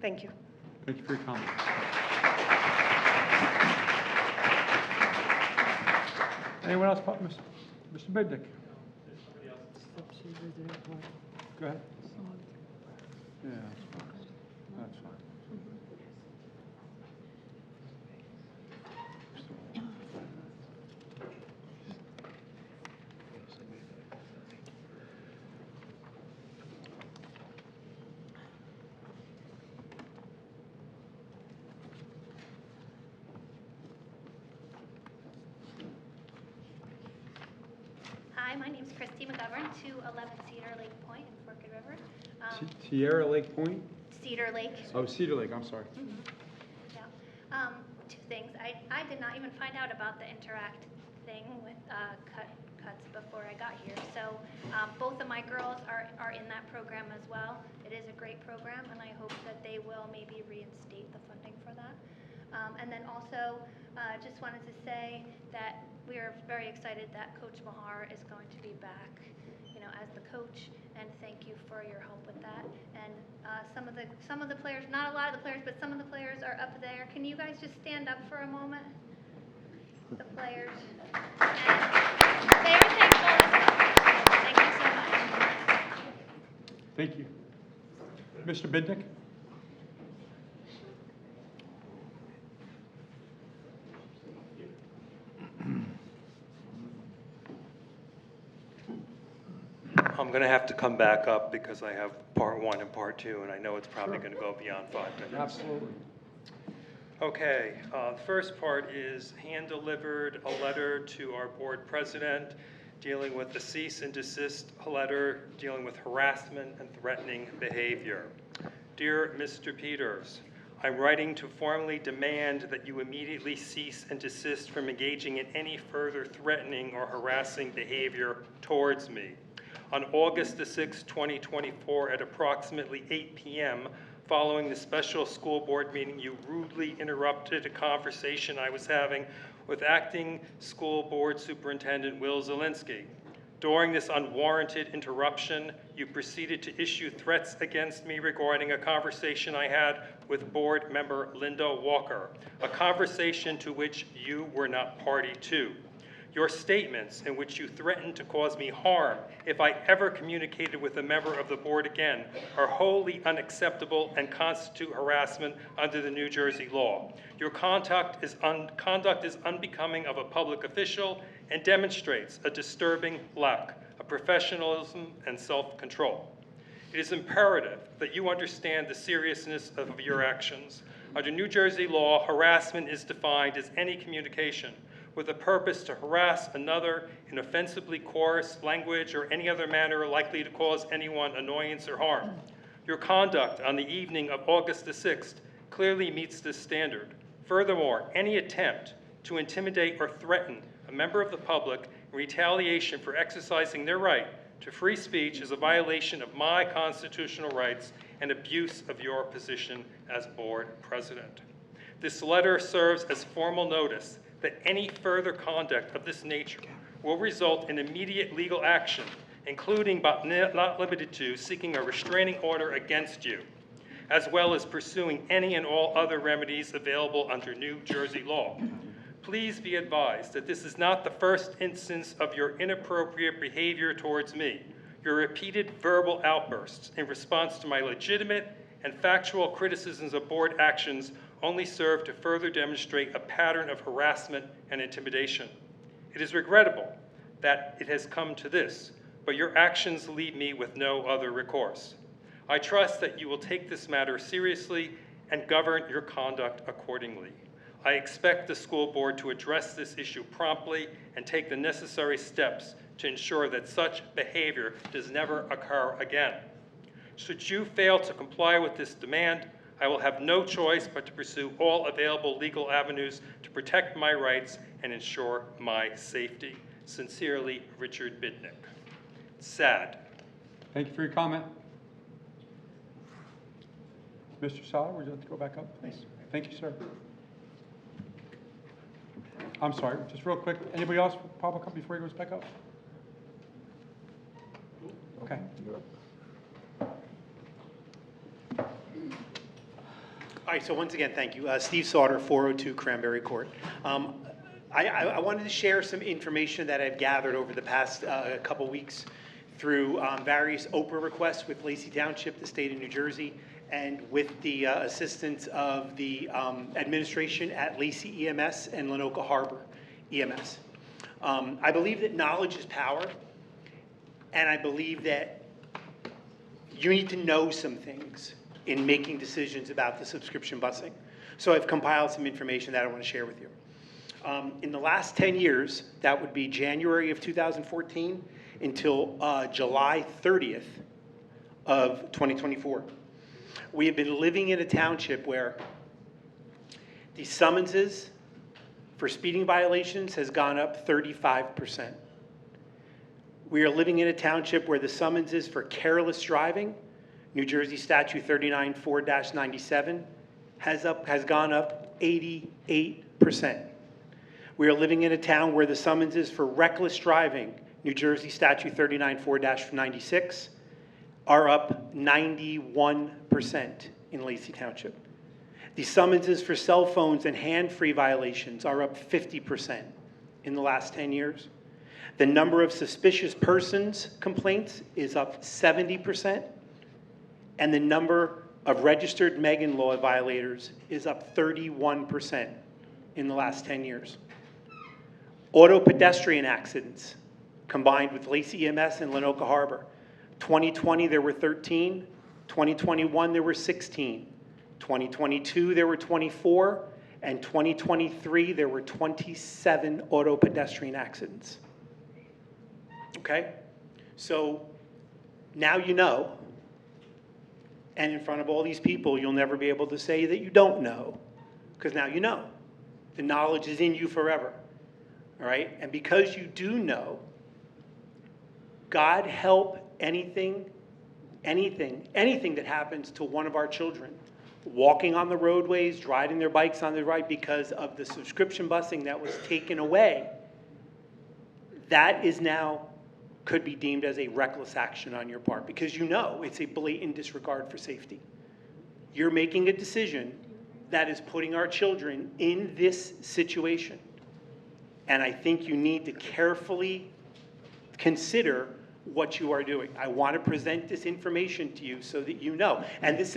R: Thank you.
A: Thank you for your comment. Anyone else? Mr. Bidnick? Go ahead. Yeah, that's fine.
S: Hi, my name's Christy McGovern, 211 Cedar Lake Point in Forked River.
A: Sierra Lake Point?
S: Cedar Lake.
A: Oh, Cedar Lake, I'm sorry.
S: Yeah. Two things. I did not even find out about the Interact thing with cuts before I got here. So both of my girls are in that program as well. It is a great program, and I hope that they will maybe reinstate the funding for that. And then also, just wanted to say that we are very excited that Coach Mahar is going to be back, as the coach, and thank you for your help with that. And some of the players, not a lot of the players, but some of the players are up there. Can you guys just stand up for a moment? The players. And they are thankful as well. Thank you so much.
A: Thank you. Mr. Bidnick?
N: I'm going to have to come back up because I have part 1 and part 2, and I know it's probably going to go beyond 5 minutes.
A: Absolutely.
N: Okay, the first part is hand-delivered a letter to our board president dealing with the cease and desist letter dealing with harassment and threatening behavior. Dear Mr. Peters, I'm writing to formally demand that you immediately cease and desist from engaging in any further threatening or harassing behavior towards me. On August the 6th, 2024, at approximately 8 p.m., following the special school board meeting, you rudely interrupted a conversation I was having with acting school board superintendent Will Zielinski. During this unwarranted interruption, you proceeded to issue threats against me regarding a conversation I had with board member Linda Walker, a conversation to which you were not party to. Your statements in which you threatened to cause me harm if I ever communicated with a member of the board again are wholly unacceptable and constitute harassment under the New Jersey law. Your conduct is unbecoming of a public official and demonstrates a disturbing lack of professionalism and self-control. It is imperative that you understand the seriousness of your actions. Under New Jersey law, harassment is defined as any communication with a purpose to harass another in offensively coarse language or any other manner likely to cause anyone annoyance or harm. Your conduct on the evening of August the 6th clearly meets this standard. Furthermore, any attempt to intimidate or threaten a member of the public in retaliation for exercising their right to free speech is a violation of my constitutional rights and abuse of your position as board president. This letter serves as formal notice that any further conduct of this nature will result in immediate legal action, including but not limited to seeking a restraining order against you, as well as pursuing any and all other remedies available under New Jersey law. Please be advised that this is not the first instance of your inappropriate behavior towards me. Your repeated verbal outbursts in response to my legitimate and factual criticisms of board actions only serve to further demonstrate a pattern of harassment and intimidation. It is regrettable that it has come to this, but your actions leave me with no other recourse. I trust that you will take this matter seriously and govern your conduct accordingly. I expect the school board to address this issue promptly and take the necessary steps to ensure that such behavior does never occur again. Should you fail to comply with this demand, I will have no choice but to pursue all available legal avenues to protect my rights and ensure my safety. Sincerely, Richard Bidnick. Sad.
A: Thank you for your comment. Mr. Sala, would you like to go back up, please? Thank you, sir. I'm sorry, just real quick, anybody else for public comment before he goes back up? Okay.
T: All right, so once again, thank you. Steve Sauter, 402 Cranberry Court. I wanted to share some information that I've gathered over the past couple weeks through various Oprah requests with Lacey Township, the state of New Jersey, and with the assistance of the administration at Lacey EMS and Lenoka Harbor EMS. I believe that knowledge is power, and I believe that you need to know some things in making decisions about the subscription busing. So I've compiled some information that I want to share with you. In the last 10 years, that would be January of 2014 until July 30th of 2024, we have been living in a township where the summonses for speeding violations has gone up 35%. We are living in a township where the summonses for careless driving, New Jersey Statute 39-4-97, has gone up 88%. We are living in a town where the summonses for reckless driving, New Jersey Statute 39-4-96, are up 91% in Lacey Township. The summonses for cell phones and hand-free violations are up 50% in the last 10 years. The number of suspicious persons complaints is up 70%, and the number of registered Megan law violators is up 31% in the last 10 years. Auto pedestrian accidents, combined with Lacey EMS and Lenoka Harbor, 2020 there were 13, 2021 there were 16, 2022 there were 24, and 2023 there were 27 auto pedestrian accidents. Okay? So now you know, and in front of all these people, you'll never be able to say that you don't know, because now you know. The knowledge is in you forever. All right? And because you do know, God help anything that happens to one of our children walking on the roadways, riding their bikes on the ride because of the subscription busing that was taken away. That is now could be deemed as a reckless action on your part because you know it's a blatant disregard for safety. You're making a decision that is putting our children in this situation. And I think you need to carefully consider what you are doing. I want to present this information to you so that you know. And this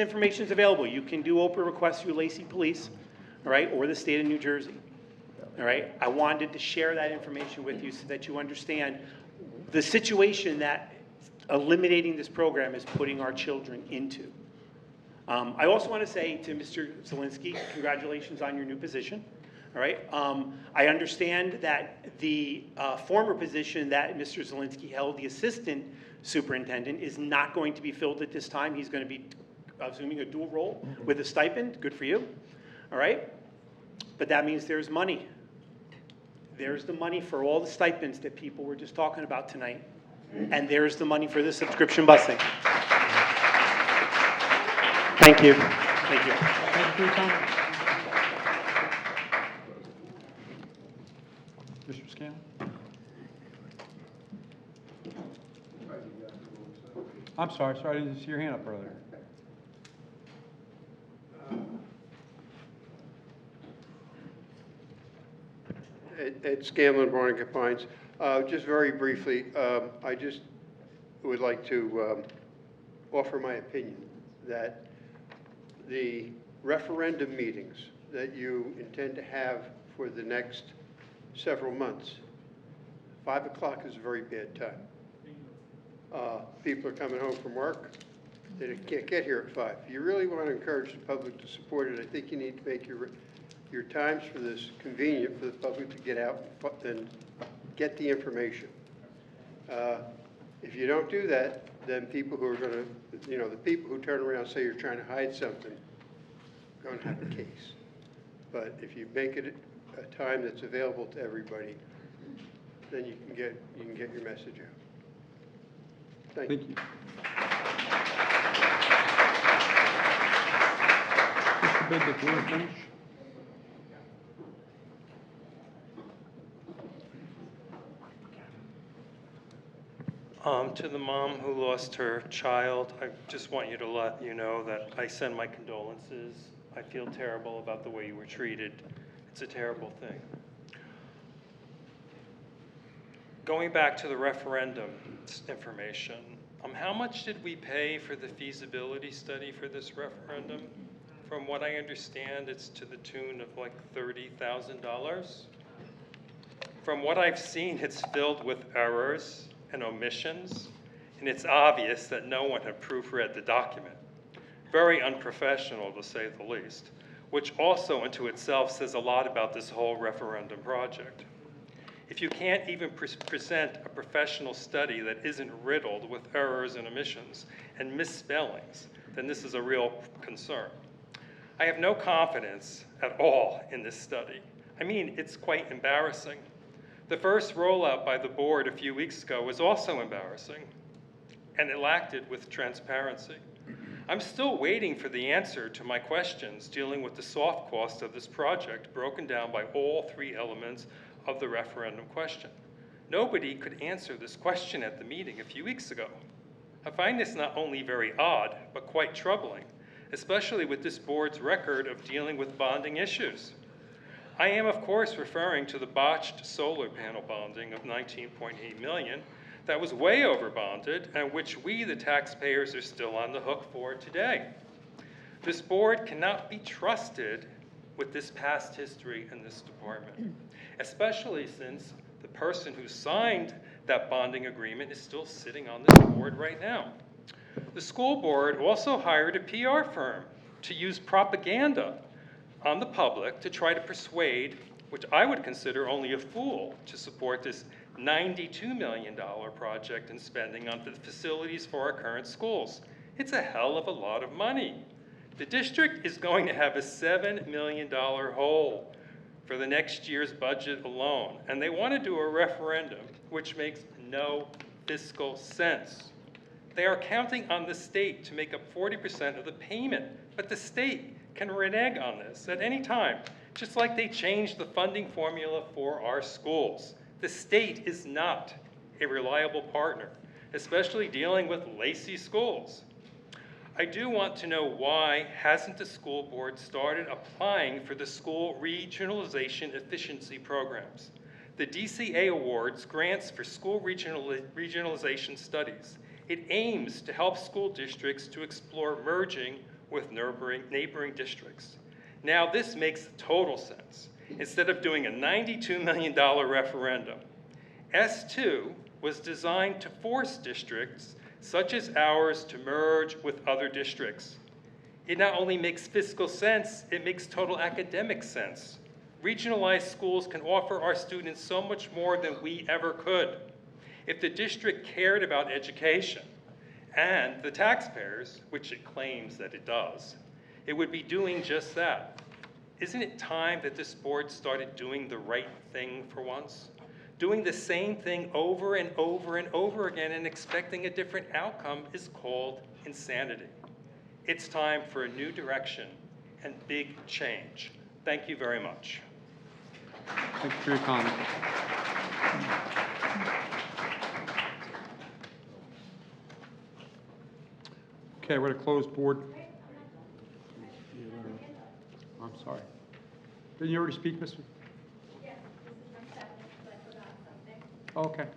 T: information is available. You can do Oprah requests through Lacey Police, all right, or the state of New Jersey. All right? I wanted to share that information with you so that you understand the situation that eliminating this program is putting our children into. I also want to say to Mr. Zielinski, congratulations on your new position. All right. I understand that the former position that Mr. Zielinski held, the assistant superintendent, is not going to be filled at this time. He's going to be assuming a dual role with a stipend. Good for you. All right. But that means there's money. There's the money for all the stipends that people were just talking about tonight. And there's the money for the subscription busing. Thank you. Thank you.
A: Thank you for your time. Mr. Scanlon? I'm sorry, I didn't see your hand up earlier.
U: Ed Scanlon, Barnegat Pines. Just very briefly, I just would like to offer my opinion that the referendum meetings that you intend to have for the next several months, 5 o'clock is a very bad time. People are coming home from work. They can't get here at 5. If you really want to encourage the public to support it, I think you need to make your times for this convenient for the public to get out and get the information. If you don't do that, then people who are going to, the people who turn around and say you're trying to hide something, are going to have a case. But if you make it a time that's available to everybody, then you can get your message out. Thank you.
A: Mr. Bidnick, you want to finish?
N: To the mom who lost her child, I just want you to let you know that I send my condolences. I feel terrible about the way you were treated. It's a terrible thing. Going back to the referendum information, how much did we pay for the feasibility study for this referendum? From what I understand, it's to the tune of like $30,000. From what I've seen, it's filled with errors and omissions, and it's obvious that no one had proofread the document. Very unprofessional, to say the least, which also into itself says a lot about this whole referendum project. If you can't even present a professional study that isn't riddled with errors and omissions and misspellings, then this is a real concern. I have no confidence at all in this study. I mean, it's quite embarrassing. The first rollout by the board a few weeks ago was also embarrassing, and it lacked it with transparency. I'm still waiting for the answer to my questions dealing with the soft cost of this project, broken down by all three elements of the referendum question. Nobody could answer this question at the meeting a few weeks ago. I find this not only very odd, but quite troubling, especially with this board's record of dealing with bonding issues. I am, of course, referring to the botched solar panel bonding of $19.8 million that was way over bonded and which we, the taxpayers, are still on the hook for today. This board cannot be trusted with this past history in this department, especially since the person who signed that bonding agreement is still sitting on this board right now. The school board also hired a PR firm to use propaganda on the public to try to persuade, which I would consider only a fool, to support this $92 million project and spending on the facilities for our current schools. It's a hell of a lot of money. The district is going to have a $7 million hole for the next year's budget alone, and they want to do a referendum, which makes no fiscal sense. They are counting on the state to make up 40% of the payment, but the state can renege on this at any time, just like they changed the funding formula for our schools. The state is not a reliable partner, especially dealing with Lacey schools. I do want to know why hasn't the school board started applying for the school regionalization efficiency programs? The DCA awards grants for school regionalization studies. It aims to help school districts to explore merging with neighboring districts. Now this makes total sense. Instead of doing a $92 million referendum, S2 was designed to force districts such as ours to merge with other districts. It not only makes fiscal sense, it makes total academic sense. Regionalized schools can offer our students so much more than we ever could. If the district cared about education and the taxpayers, which it claims that it does, it would be doing just that. Isn't it time that this board started doing the right thing for once? Doing the same thing over and over and over again and expecting a different outcome is called insanity. It's time for a new direction and big change. Thank you very much.
A: Thank you for your comment. Okay, we're going to close board. I'm sorry. Didn't you already speak, Mr.?
M: Yes, this is from 7, but I forgot something.
A: Okay.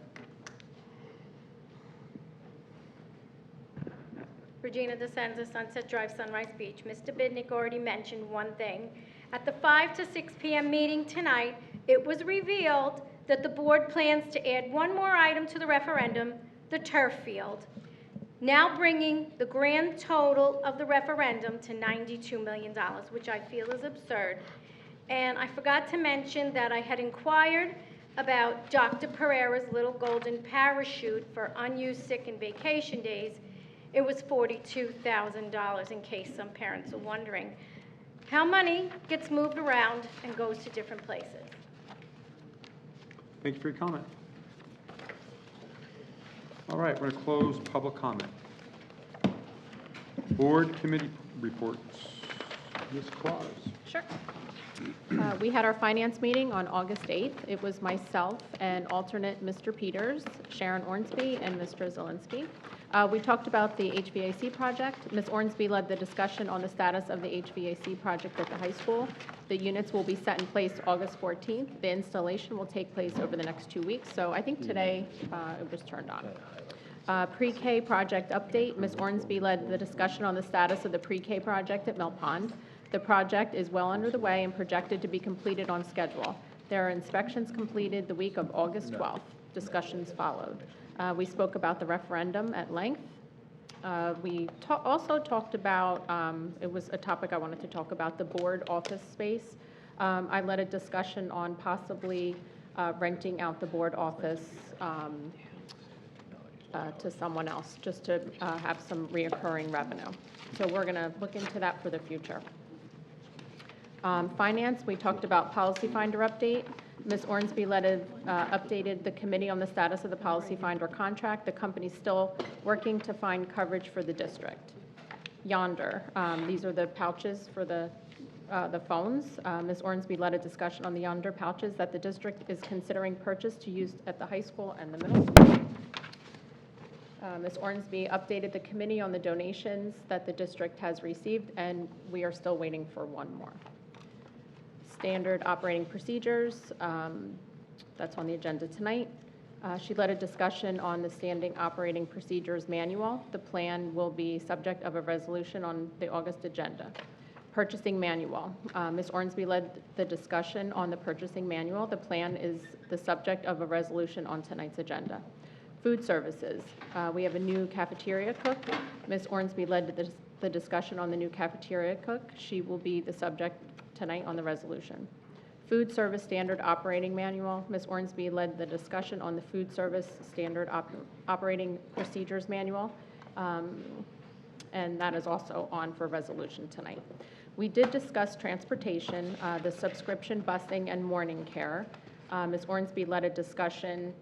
M: Regina DeSenza, Sunset Drive, Sunrise Beach. Mr. Bidnick already mentioned one thing. At the 5 to 6 p.m. meeting tonight, it was revealed that the board plans to add one more item to the referendum, the turf field, now bringing the grand total of the referendum to $92 million, which I feel is absurd. And I forgot to mention that I had inquired about Dr. Pereira's little golden parachute for unused sick and vacation days, it was $42,000, in case some parents are wondering. How money gets moved around and goes to different places.
A: Thank you for your comment. All right, we're going to close public comment. Board committee reports. Ms. Claus.
F: Sure. We had our finance meeting on August 8th. It was myself and alternate Mr. Peters, Sharon Ornsby, and Mr. Zelinski. We talked about the HVAC project. Ms. Ornsby led the discussion on the status of the HVAC project at the high school. The units will be set in place August 14th. The installation will take place over the next 2 weeks, so I think today it was turned on. Pre-K project update. Ms. Ornsby led the discussion on the status of the pre-K project at Mill Pond. The project is well under the way and projected to be completed on schedule. There are inspections completed the week of August 12th. Discussions followed. We spoke about the referendum at length. We also talked about, it was a topic I wanted to talk about, the board office space. I led a discussion on possibly renting out the board office to someone else, just to have some reoccurring revenue. So we're going to look into that for the future. Finance, we talked about Policy Finder update. Ms. Ornsby updated the committee on the status of the Policy Finder contract. The company's still working to find coverage for the district. Yonder, these are the pouches for the phones. Ms. Ornsby led a discussion on the Yonder pouches that the district is considering purchase to use at the high school and the middle school. Ms. Ornsby updated the committee on the donations that the district has received, and we are still waiting for one more. Standard operating procedures, that's on the agenda tonight. She led a discussion on the standing operating procedures manual. The plan will be subject of a resolution on the August agenda. Purchasing manual. Ms. Ornsby led the discussion on the purchasing manual. The plan is the subject of a resolution on tonight's agenda. Food services. We have a new cafeteria cook. Ms. Ornsby led the discussion on the new cafeteria cook. She will be the subject tonight on the resolution. Food service standard operating manual. Ms. Ornsby led the discussion on the food service standard operating procedures manual, and that is also on for resolution tonight. We did discuss transportation, the subscription busing and morning care. Ms. Ornsby led a discussion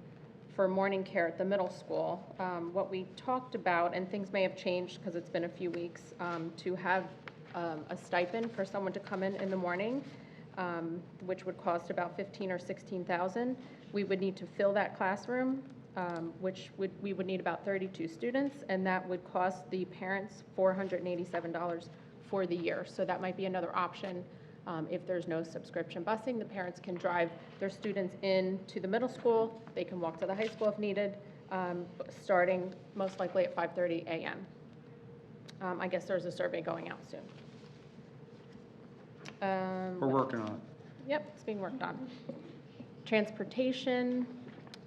F: for morning care at the middle school. What we talked about, and things may have changed because it's been a few weeks, to have a stipend for someone to come in the morning, which would cost about $15,000 or $16,000. We would need to fill that classroom, we would need about 32 students, and that would cost the parents $487 for the year. So that might be another option. If there's no subscription busing, the parents can drive their students into the middle school. They can walk to the high school if needed, starting most likely at 5:30 a.m. I guess there's a survey going out soon.
A: We're working on it.
F: Yep, it's being worked on. Transportation,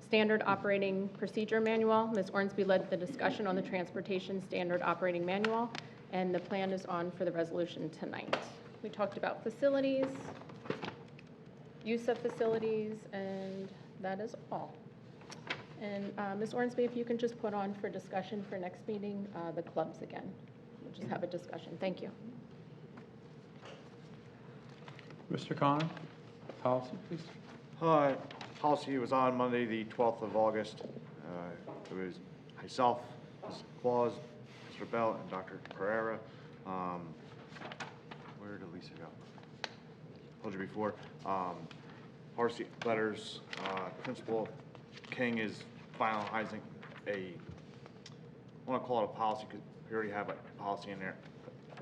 F: standard operating procedure manual. Ms. Ornsby led the discussion on the transportation standard operating manual, and the plan is on for the resolution tonight. We talked about facilities, use of facilities, and that is all. And Ms. Ornsby, if you can just put on for discussion for next meeting, the clubs again. We'll just have a discussion. Thank you.
A: Mr. Khan, policy, please.
V: Policy was on Monday, the 12th of August. It was myself, Ms. Claus, Mr. Bell, and Dr. Pereira. Where did Lisa go? Told you before. Policy letters. Principal King is finalizing I want to call it a policy because we already have a policy in there,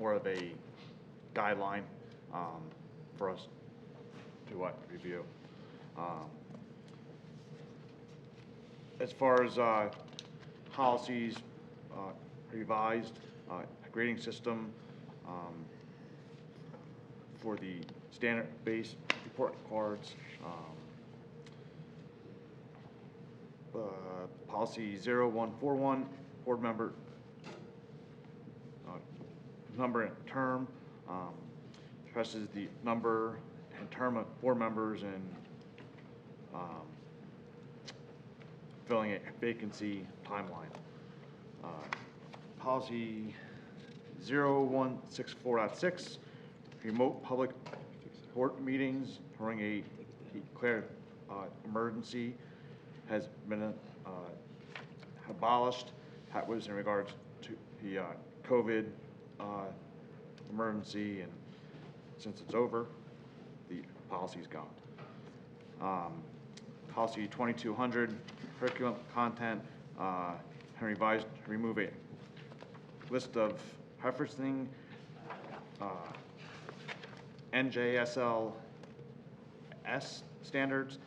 V: more of a guideline for us to review. As far as policies revised, a grading system for the standard-based report cards, policy 0141, board member number and term, stresses the number and term of board members and filling a vacancy timeline. Policy 0164.6, remote public board meetings during a declared emergency has been abolished. That was in regards to the COVID emergency, and since it's over, the policy's gone. Policy 2200, curriculum content, revised, remove a list of referencing NJSL S standards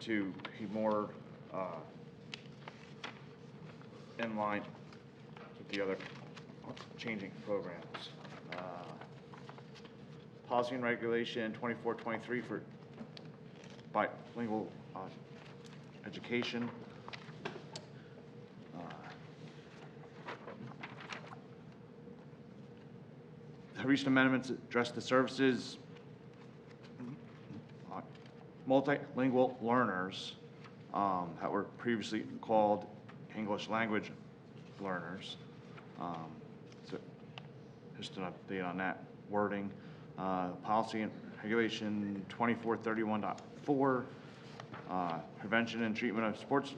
V: to be more in line with the other changing programs. Policy and regulation 2423 for bilingual education. The recent amendments address the services multilingual learners that were previously called English language learners. So just an update on that wording. Policy and regulation 2431.4, prevention and treatment of sports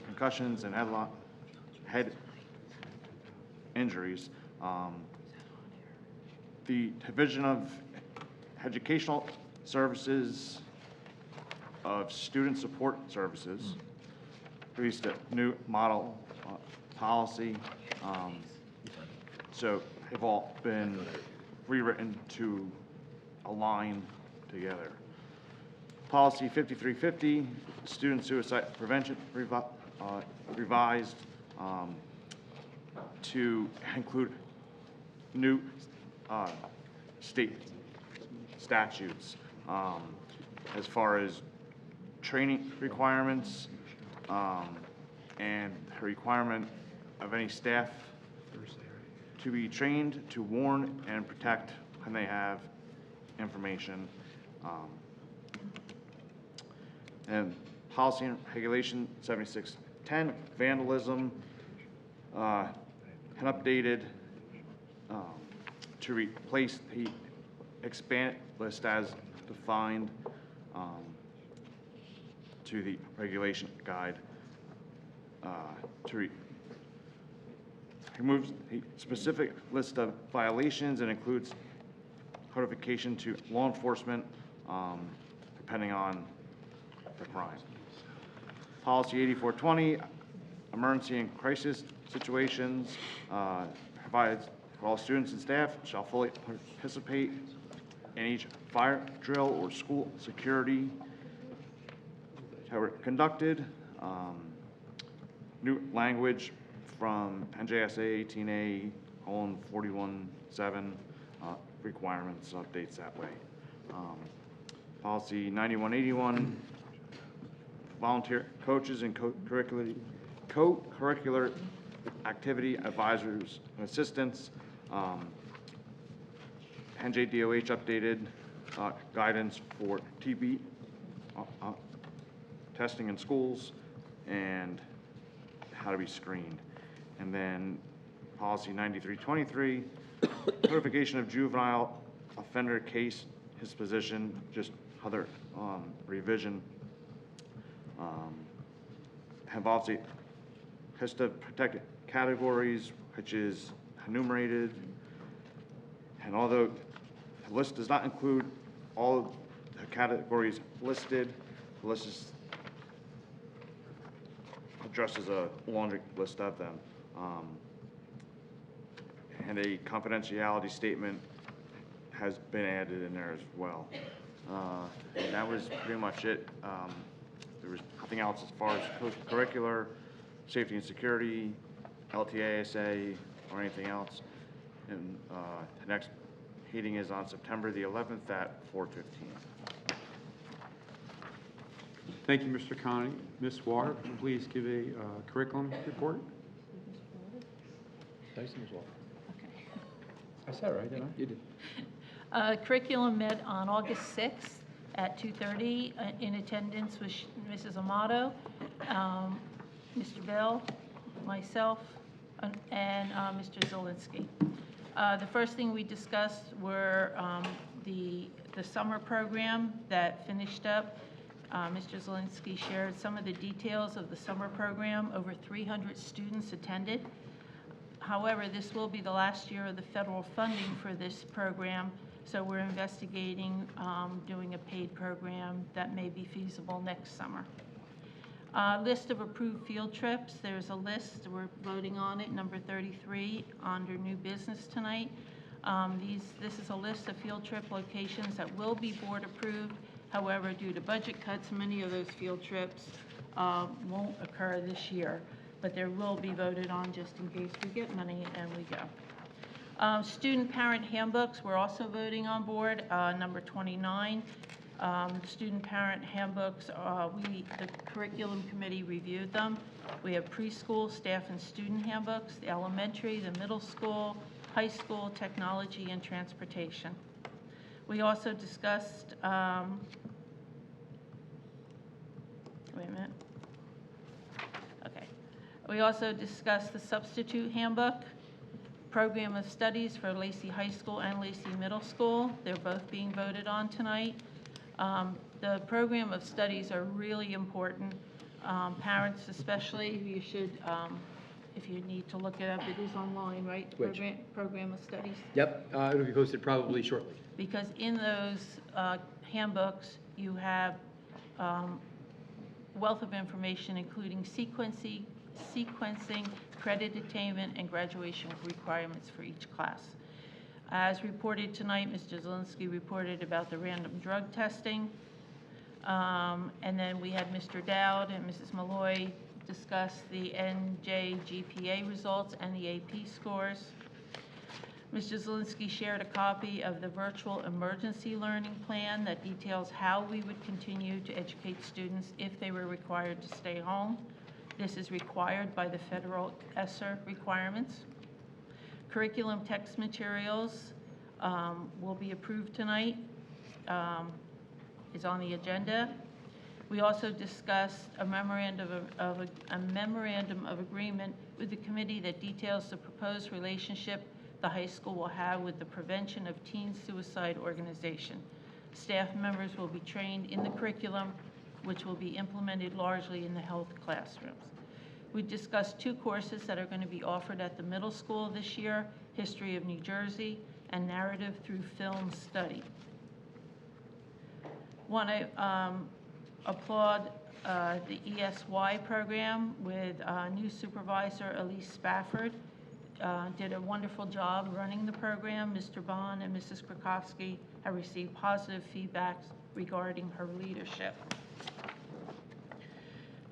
V: concussions and head injuries. The Division of Educational Services of Student Support Services released a new model policy. So they've all been rewritten to align together. Policy 5350, student suicide prevention, revised to include new state statutes as far as training requirements and the requirement of any staff to be trained to warn and protect when they have information. And policy and regulation 7610, vandalism, and updated to replace the expanded list as defined to the regulation guide to remove a specific list of violations and includes notification to law enforcement depending on the crime. Policy 8420, emergency and crisis situations, provides for all students and staff shall fully participate in each fire drill or school security conducted. New language from NJSA 18A:41.7 requirements, updates that way. Policy 9181, volunteer coaches and co-curricular activity advisors and assistants. NJDOH updated guidance for TB testing in schools and how to be screened. And then policy 9323, notification of juvenile offender case disposition, just other revision. Involves a list of protected categories, which is enumerated. And although the list does not include all of the categories listed, the list is addresses a laundry list of them. And a confidentiality statement has been added in there as well. And that was pretty much it. There was nothing else as far as curricular, safety and security, LTASA, or anything else. And the next meeting is on September the 11th at 4:15.
A: Thank you, Mr. Connie. Ms. Water, please give a curriculum report.
E: I said it right, didn't I? You did.
C: Curriculum met on August 6th. at 2:30. In attendance was Mrs. Amato, Mr. Bell, myself, and Mr. Zelinski. The first thing we discussed were the summer program that finished up. Mr. Zelinski shared some of the details of the summer program. Over 300 students attended. However, this will be the last year of the federal funding for this program, so we're investigating doing a paid program that may be feasible next summer. List of approved field trips. There's a list. We're voting on it, number 33, under new business tonight. This is a list of field trip locations that will be board approved. However, due to budget cuts, many of those field trips won't occur this year, but there will be voted on just in case we get money and we go. Student parent handbooks, we're also voting on board, number 29. Student parent handbooks, the curriculum committee reviewed them. We have preschool, staff and student handbooks, the elementary, the middle school, high school, technology, and transportation. We also discussed, wait a minute. Okay. We also discussed the substitute handbook, program of studies for Lacey High School and Lacey Middle School. They're both being voted on tonight. The program of studies are really important. Parents especially, you should, if you need to look it up, it is online, right?
E: Which?
C: Program of studies.
E: Yep, it'll be posted probably shortly.
C: Because in those handbooks, you have wealth of information, including sequencing, credit attainment, and graduation requirements for each class. As reported tonight, Mr. Zelinski reported about the random drug testing. And then we had Mr. Dowd and Mrs. Malloy discuss the NJGPA results and the AP scores. Mr. Zelinski shared a copy of the virtual emergency learning plan that details how we would continue to educate students if they were required to stay home. This is required by the federal ESSER requirements. Curriculum text materials will be approved tonight, is on the agenda. We also discussed a memorandum of agreement with the committee that details the proposed relationship the high school will have with the Prevention of Teen Suicide organization. Staff members will be trained in the curriculum, which will be implemented largely in the health classrooms. We discussed 2 courses that are going to be offered at the middle school this year, History of New Jersey and Narrative Through Film Study. Want to applaud the ESY program with new supervisor Elise Spafford. Did a wonderful job running the program. Mr. Bond and Mrs. Krakowski have received positive feedbacks regarding her leadership.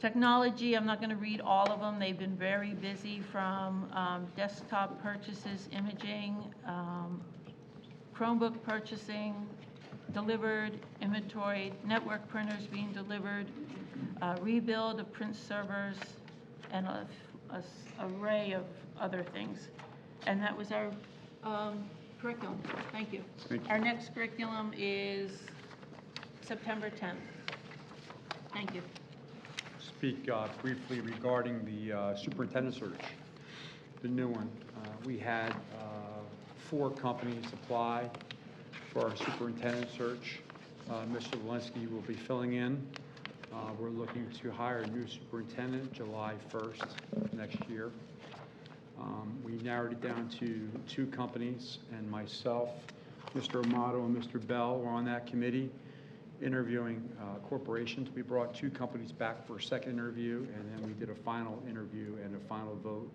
C: Technology, I'm not going to read all of them. They've been very busy, from desktop purchases, imaging, Chromebook purchasing, delivered, inventory, network printers being delivered, rebuild of print servers, and an array of other things. And that was our curriculum. Thank you.
A: Thank you.
C: Our next curriculum is September 10th. Thank you.
A: Speak briefly regarding the superintendent search, the new one. We had 4 companies apply for our superintendent search. Mr. Zelinski will be filling in. We're looking to hire a new superintendent July 1st next year. We narrowed it down to 2 companies, and myself, Mr. Amato, and Mr. Bell were on that committee interviewing corporations. We brought 2 companies back for a second interview, and then we did a final interview and a final vote,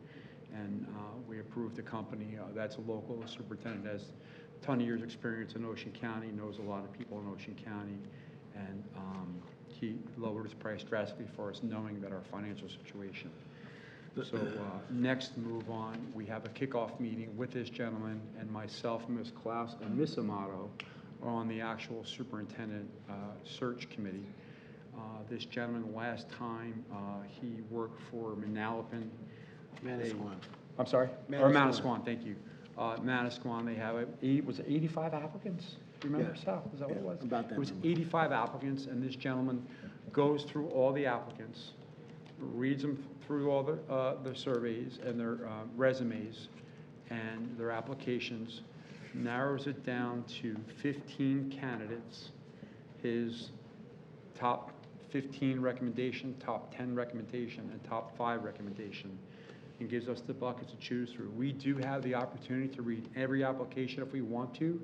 A: and we approved the company. That's a local superintendent, has a ton of years' experience in Ocean County, knows a lot of people in Ocean County, and he lowered his price drastically for us, knowing that our financial situation. So next move on, we have a kickoff meeting with this gentleman, and myself, Ms. Klaus, and Ms. Amato are on the actual superintendent search committee. This gentleman, last time, he worked for Manalapan.
E: Manasquan.
A: I'm sorry? Or Manasquan, thank you. Manasquan, they have, was it 85 applicants? Do you remember,
D: Yeah.
A: Sal? Is that what it
D: Yeah,
A: was?
D: about that
A: It was
D: number.
A: 85 applicants, and this gentleman goes through all the applicants, reads them through all their surveys and their resumes and their applications, narrows it down to 15 candidates, his top 15 recommendation, top 10 recommendation, and top 5 recommendation, and gives us the buckets to choose through. We do have the opportunity to read every application if we want to,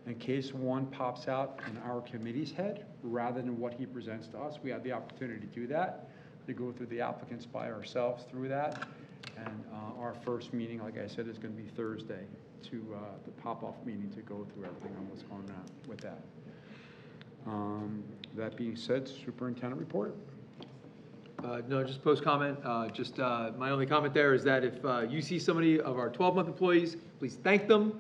A: in case one pops out in our committee's head, rather than what he presents to us. We have the opportunity to do that, to go through the applicants by ourselves through that. And our first meeting, like I said, is going to be Thursday, to the pop-off meeting to go through everything on what's going on with that. That being said, superintendent report.
E: No, just post comment. My only comment there is that if you see somebody of our 12-month employees, please thank them.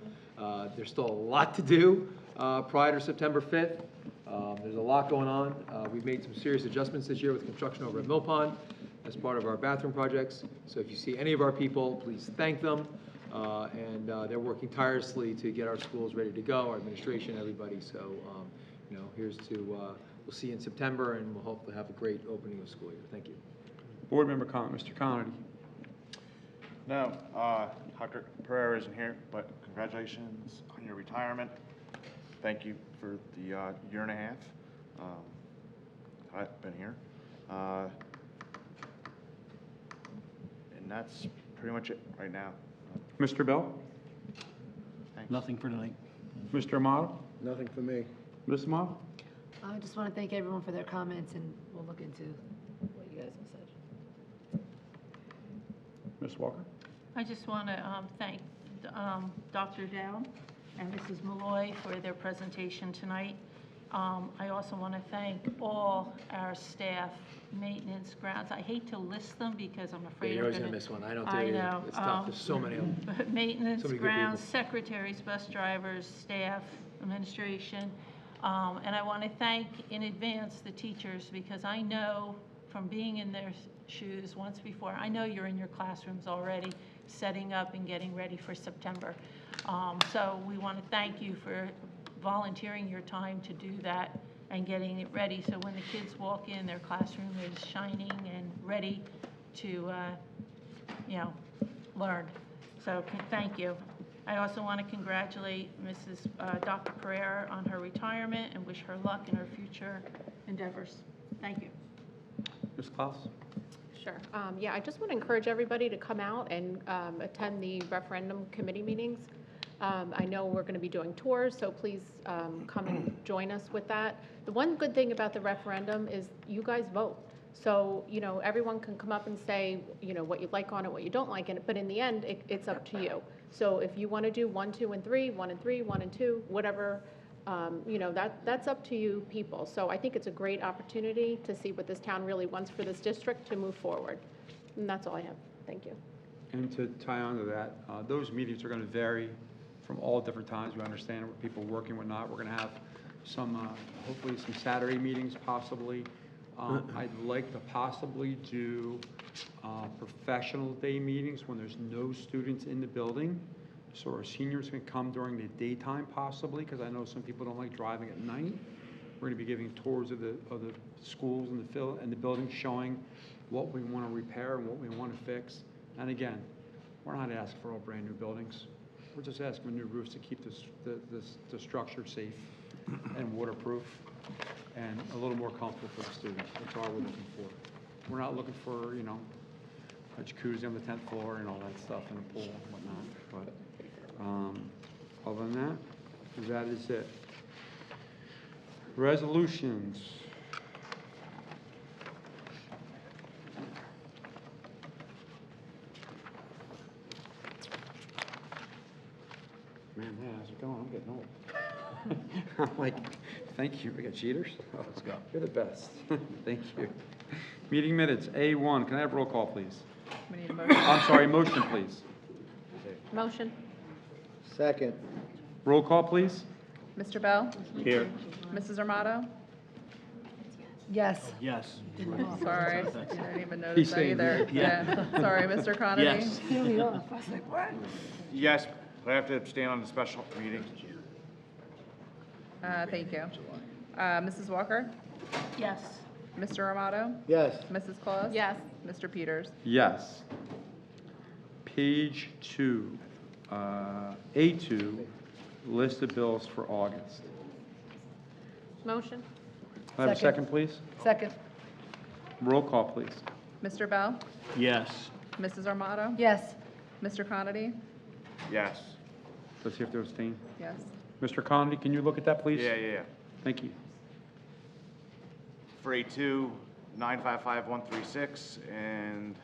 E: There's still a lot to do prior to September 5th. There's a lot going on. We've made some serious adjustments this year with construction over at Mill Pond as part of our bathroom projects. So if you see any of our people, please thank them. They're working tirelessly to get our schools ready to go, our administration, everybody. So, here's to, we'll see you in September, and we'll hopefully have a great opening of school year. Thank you.
A: Board member comment, Mr. Conity.
V: No, Dr. Pereira isn't here, but congratulations on your retirement. Thank you for the year and a half I've been here. And that's pretty much it right now.
A: Mr. Bell?
V: Thanks.
D: Nothing for tonight.
A: Mr. Amato?
D: Nothing for me.
A: Ms. Amato?
H: I just want to thank everyone for their comments, and we'll look into what you guys have said.
A: Ms. Walker?
C: I just want to thank Dr. Down and Mrs. Malloy for their presentation tonight. I also want to thank all our staff, maintenance, grounds. I hate to list them because I'm afraid
E: You're
C: I'm
E: always
C: going
E: going
C: to
E: to miss one. I don't
C: I
E: do it.
C: know.
E: It's tough. There's so many of them.
C: But maintenance,
E: So many good
C: grounds,
E: people.
C: secretaries, bus drivers, staff, administration. And I want to thank in advance the teachers, because I know from being in their shoes once before, I know you're in your classrooms already, setting up and getting ready for September. So we want to thank you for volunteering your time to do that and getting it ready, so when the kids walk in, their classroom is shining and ready to, learn. So thank you. I also want to congratulate Dr. Pereira on her retirement and wish her luck in her future endeavors. Thank you.
A: Ms. Klaus?
F: Sure. Yeah, I just want to encourage everybody to come out and attend the referendum committee meetings. I know we're going to be doing tours, so please come and join us with that. The one good thing about the referendum is you guys vote. So, everyone can come up and say, what you like on it, what you don't like in it, but in the end, it's up to you. So if you want to do 1, 2, and 3, 1 and 3, 1 and 2, whatever, that's up to you people. So I think it's a great opportunity to see what this town really wants for this district to move forward. And that's all I have. Thank you.
A: And to tie on to that, those meetings are going to vary from all different times. We understand what people are working, whatnot. We're going to have some, hopefully some Saturday meetings possibly. I'd like to possibly do professional day meetings when there's no students in the building. So our seniors can come during the daytime possibly, because I know some people don't like driving at night. We're going to be giving tours of the schools and the buildings, showing what we want to repair and what we want to fix. And again, we're not asking for all brand new buildings. We're just asking for new roofs to keep the structure safe and waterproof and a little more comfortable for the students. That's all we're looking for. We're not looking for, a jacuzzi on the 10th floor and all that stuff and a pool and whatnot. But other than that is it. Resolutions. Man, how's it going? I'm getting old. I'm like, thank you. We got cheaters? Oh, let's go. You're the best. Thank you. Meeting minutes, A1. Can I have roll call, please?
G: We need a motion.
A: I'm sorry, motion, please.
F: Motion.
D: Second.
A: Roll call, please.
G: Mr. Bell?
A: Here.
G: Mrs. Armato?
H: Yes.
D: Yes.
G: Sorry, I didn't even
A: He's
G: notice that
A: saying
G: either.
D: yeah.
G: Yeah. Sorry, Mr. Conity?
D: Yes.
H: Threw me off. I was like, what?
V: Yes, I have to abstain on the special meeting?
G: Thank you. Mrs. Walker?
C: Yes.
G: Mr. Armato?
D: Yes.
G: Mrs. Claus?
F: Yes.
G: Mr. Peters?
A: Yes. Page 2, A2, list of bills for August.
F: Motion?
A: Can I have a second, please?
H: Second.
A: Roll call, please.
G: Mr. Bell?
B: Yes.
G: Mrs. Armato?
H: Yes.
G: Mr. Conity?
V: Yes.
A: Let's see if they're abstaining.
G: Yes.
A: Mr. Conley, can you look at that, please?
V: Yeah.
A: Thank you.
V: For A2, 955-136 and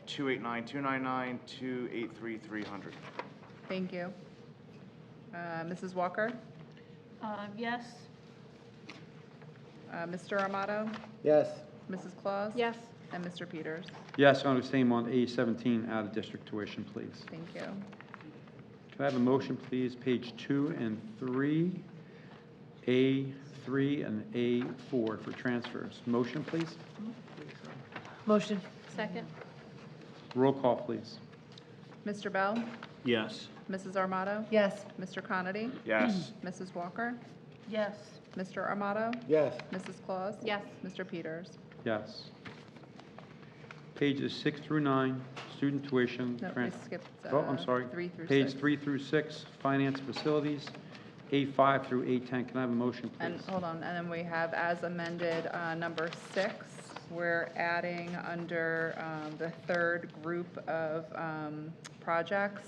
V: 289-299, 283-300.
G: Thank you. Mrs. Walker?
C: Yes.
G: Mr. Armato?
D: Yes.
G: Mrs. Claus?
F: Yes.
G: And Mr. Peters?
A: Yes, on the same on A17, out-of-district tuition, please.
G: Thank you.
A: Can I have a motion, please, page 2 and 3, A3 and A4 for transfers? Motion, please?
H: Motion.
F: Second?
A: Roll call, please.
G: Mr. Bell?
B: Yes.
G: Mrs. Armato?
H: Yes.
G: Mr. Conity?
V: Yes.
G: Mrs. Walker?
C: Yes.
G: Mr. Armato?
D: Yes.
G: Mrs. Claus?
F: Yes.
G: Mr. Peters?
A: Yes. Pages 6 through 9, student tuition.
G: No, we skipped,
A: Oh, I'm sorry.
G: 3 through
A: Page
G: 6.
A: 3 through 6, finance facilities, A5 through A10. Can I have a motion,
G: And,
A: please?
G: hold on, and then we have as amended, number 6, we're adding under, the third group of, projects,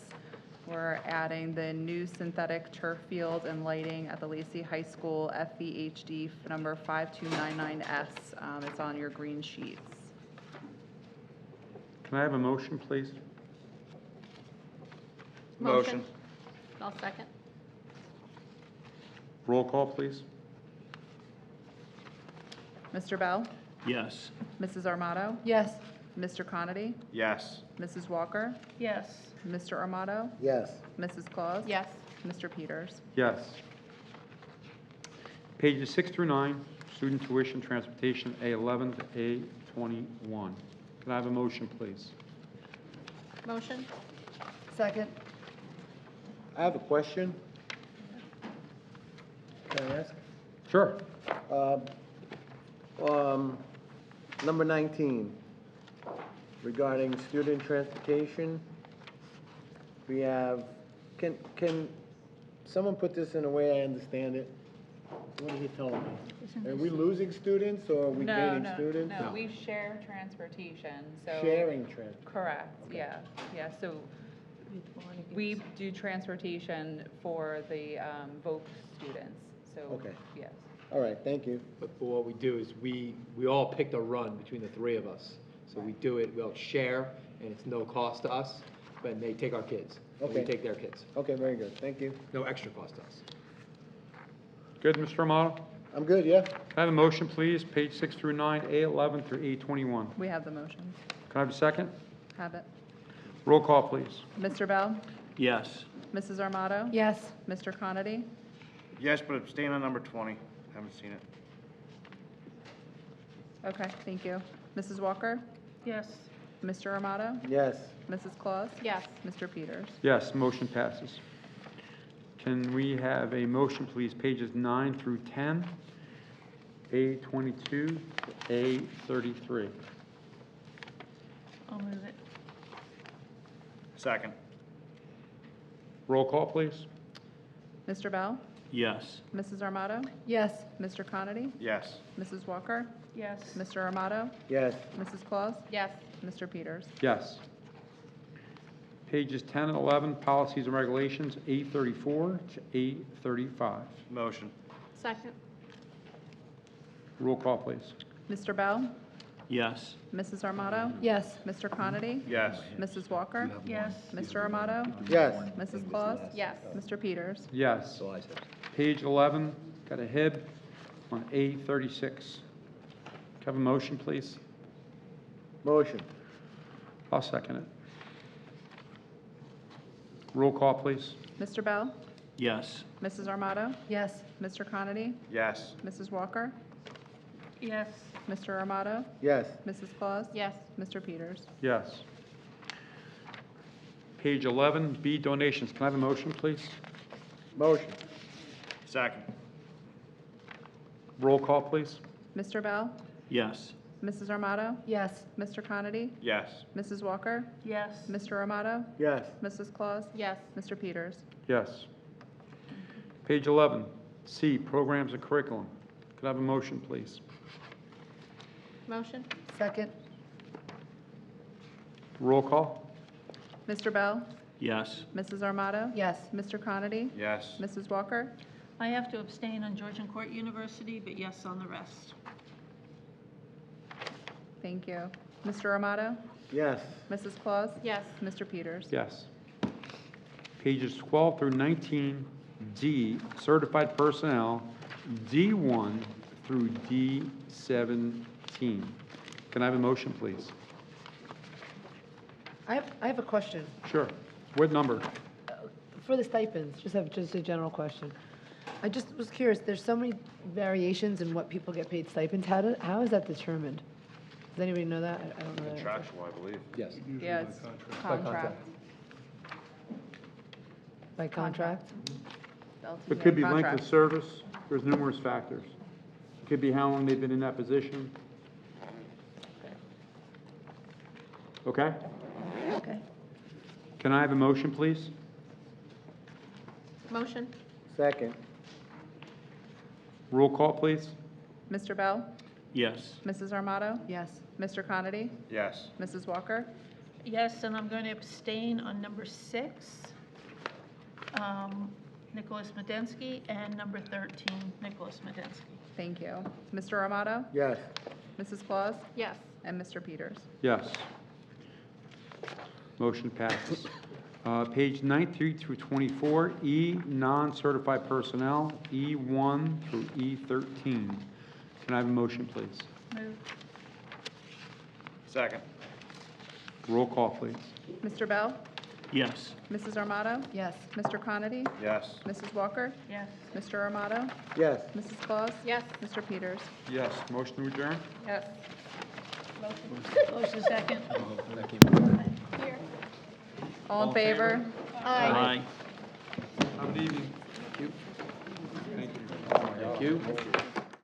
G: we're adding the new synthetic turf field and lighting at the Lacey High School, FVHD number 5299S. It's on your green sheets.
A: Can I have a motion, please?
V: Motion.
F: I'll second.
A: Roll call, please.
G: Mr. Bell?
B: Yes.
G: Mrs. Armato?
H: Yes.
G: Mr. Conity?
V: Yes.
G: Mrs. Walker?
C: Yes.
G: Mr. Armato?
D: Yes.
G: Mrs. Claus?
F: Yes.
G: Mr. Peters?
A: Yes. Pages 6 through 9, student tuition, transportation, A11 to A21. Can I have a motion, please?
F: Motion?
H: Second.
D: I have a question. Can I ask?
A: Sure.
D: Number 19, regarding student transportation, we have, can someone put this in a way I understand it? What is he telling me? Are we losing students or are we gaining students?
G: No, we share transportation, so.
D: Sharing transportation.
G: Correct, yeah, so we do transportation for the VOC students, so.
D: Okay.
G: Yes.
D: All right, thank you.
E: But what we do is we all pick the run between the three of us. So we do it, we'll share, and it's no cost to us, but they take our kids. and We
D: Okay.
E: take their kids.
D: Okay, very good, thank you.
E: No extra cost to us.
A: Good, Mr. Amato?
D: I'm good, yeah?
A: Can I have a motion, please? Page 6 through 9, A11 through A21.
G: We have the motions.
A: Can I have a second?
G: Have it.
A: Roll call, please.
G: Mr. Bell?
B: Yes.
G: Mrs. Armato?
H: Yes.
G: Mr. Conity?
V: Yes, but abstain on number 20. Haven't seen it.
G: Okay, thank you. Mrs. Walker?
C: Yes.
G: Mr. Armato?
D: Yes.
G: Mrs. Claus?
F: Yes.
G: Mr. Peters?
A: Yes, motion passes. Can we have a motion, please? Pages 9 through 10, A22 to A33.
C: I'll move it.
V: Second.
A: Roll call, please.
G: Mr. Bell?
B: Yes.
G: Mrs. Armato?
H: Yes.
G: Mr. Conity?
V: Yes.
G: Mrs. Walker?
C: Yes.
G: Mr. Armato?
D: Yes.
G: Mrs. Claus?
F: Yes.
G: Mr. Peters?
A: Yes. Pages 10 and 11, policies and regulations, A34 to A35.
V: Motion.
F: Second.
A: Roll call, please.
G: Mr. Bell?
B: Yes.
G: Mrs. Armato?
H: Yes.
G: Mr. Conity?
V: Yes.
G: Mrs. Walker?
C: Yes.
G: Mr. Armato?
D: Yes.
G: Mrs. Claus?
F: Yes.
G: Mr. Peters?
A: Yes. Page 11, got a HIB on A36. Can I have a motion, please?
D: Motion.
A: I'll second it. Roll call, please.
G: Mr. Bell?
B: Yes.
G: Mrs. Armato?
H: Yes.
G: Mr. Conity?
V: Yes.
G: Mrs. Walker?
C: Yes.
G: Mr. Armato?
D: Yes.
G: Mrs. Claus?
F: Yes.
G: Mr. Peters?
A: Yes. Page 11, B, donations. Can I have a motion, please?
D: Motion.
V: Second.
A: Roll call, please.
G: Mr. Bell?
B: Yes.
G: Mrs. Armato?
H: Yes.
G: Mr. Conity?
V: Yes.
G: Mrs. Walker?
C: Yes.
G: Mr. Armato?
D: Yes.
G: Mrs. Claus?
F: Yes.
G: Mr. Peters?
A: Yes. Page 11, C, programs and curriculum. Could I have a motion, please?
F: Motion?
H: Second?
A: Roll call?
G: Mr. Bell?
B: Yes.
G: Mrs. Armato?
H: Yes.
G: Mr. Conity?
V: Yes.
G: Mrs. Walker?
C: I have to abstain on Georgian Court University, but yes on the rest.
G: Thank you. Mr. Armato?
D: Yes.
G: Mrs. Claus?
F: Yes.
G: Mr. Peters?
A: Yes. Pages 12 through 19, D, certified personnel, D1 through D17. Can I have a motion, please?
H: I have a question.
A: Sure. What number?
H: For the stipends, just a general question. I just was curious, there's so many variations in what people get paid stipends. How is that determined? Does anybody know that? I don't know that.
V: Contractual, I believe.
D: Yes.
G: Yeah, it's contract.
H: By contract?
A: It could be length of service. There's numerous factors. It could be how long they've been in that position. Okay?
H: Okay.
A: Can I have a motion, please?
F: Motion?
D: Second.
A: Roll call, please.
G: Mr. Bell?
B: Yes.
G: Mrs. Armato?
H: Yes.
G: Mr. Conity?
V: Yes.
G: Mrs. Walker?
C: Yes, and I'm going to abstain on number 6, Nicholas Medensky, and number 13, Nicholas Medensky.
G: Thank you. Mr. Armato?
D: Yes.
G: Mrs. Claus?
F: Yes.
G: And Mr. Peters?
A: Yes. Motion passes. Page 19 through 24, E, non-certified personnel, E1 through E13. Can I have a motion, please?
C: Move.
V: Second.
A: Roll call, please.
G: Mr. Bell?
B: Yes.
G: Mrs. Armato?
H: Yes.
G: Mr. Conity?
V: Yes.
G: Mrs. Walker?
C: Yes.
G: Mr. Armato?
D: Yes.
G: Mrs. Claus?
F: Yes.
G: Mr. Peters?
A: Yes. Motion to adjourn?
G: Yes.
C: Motion second.
F: Here.
G: All in favor?
B: Aye.
A: Have an evening.
E: Thank you.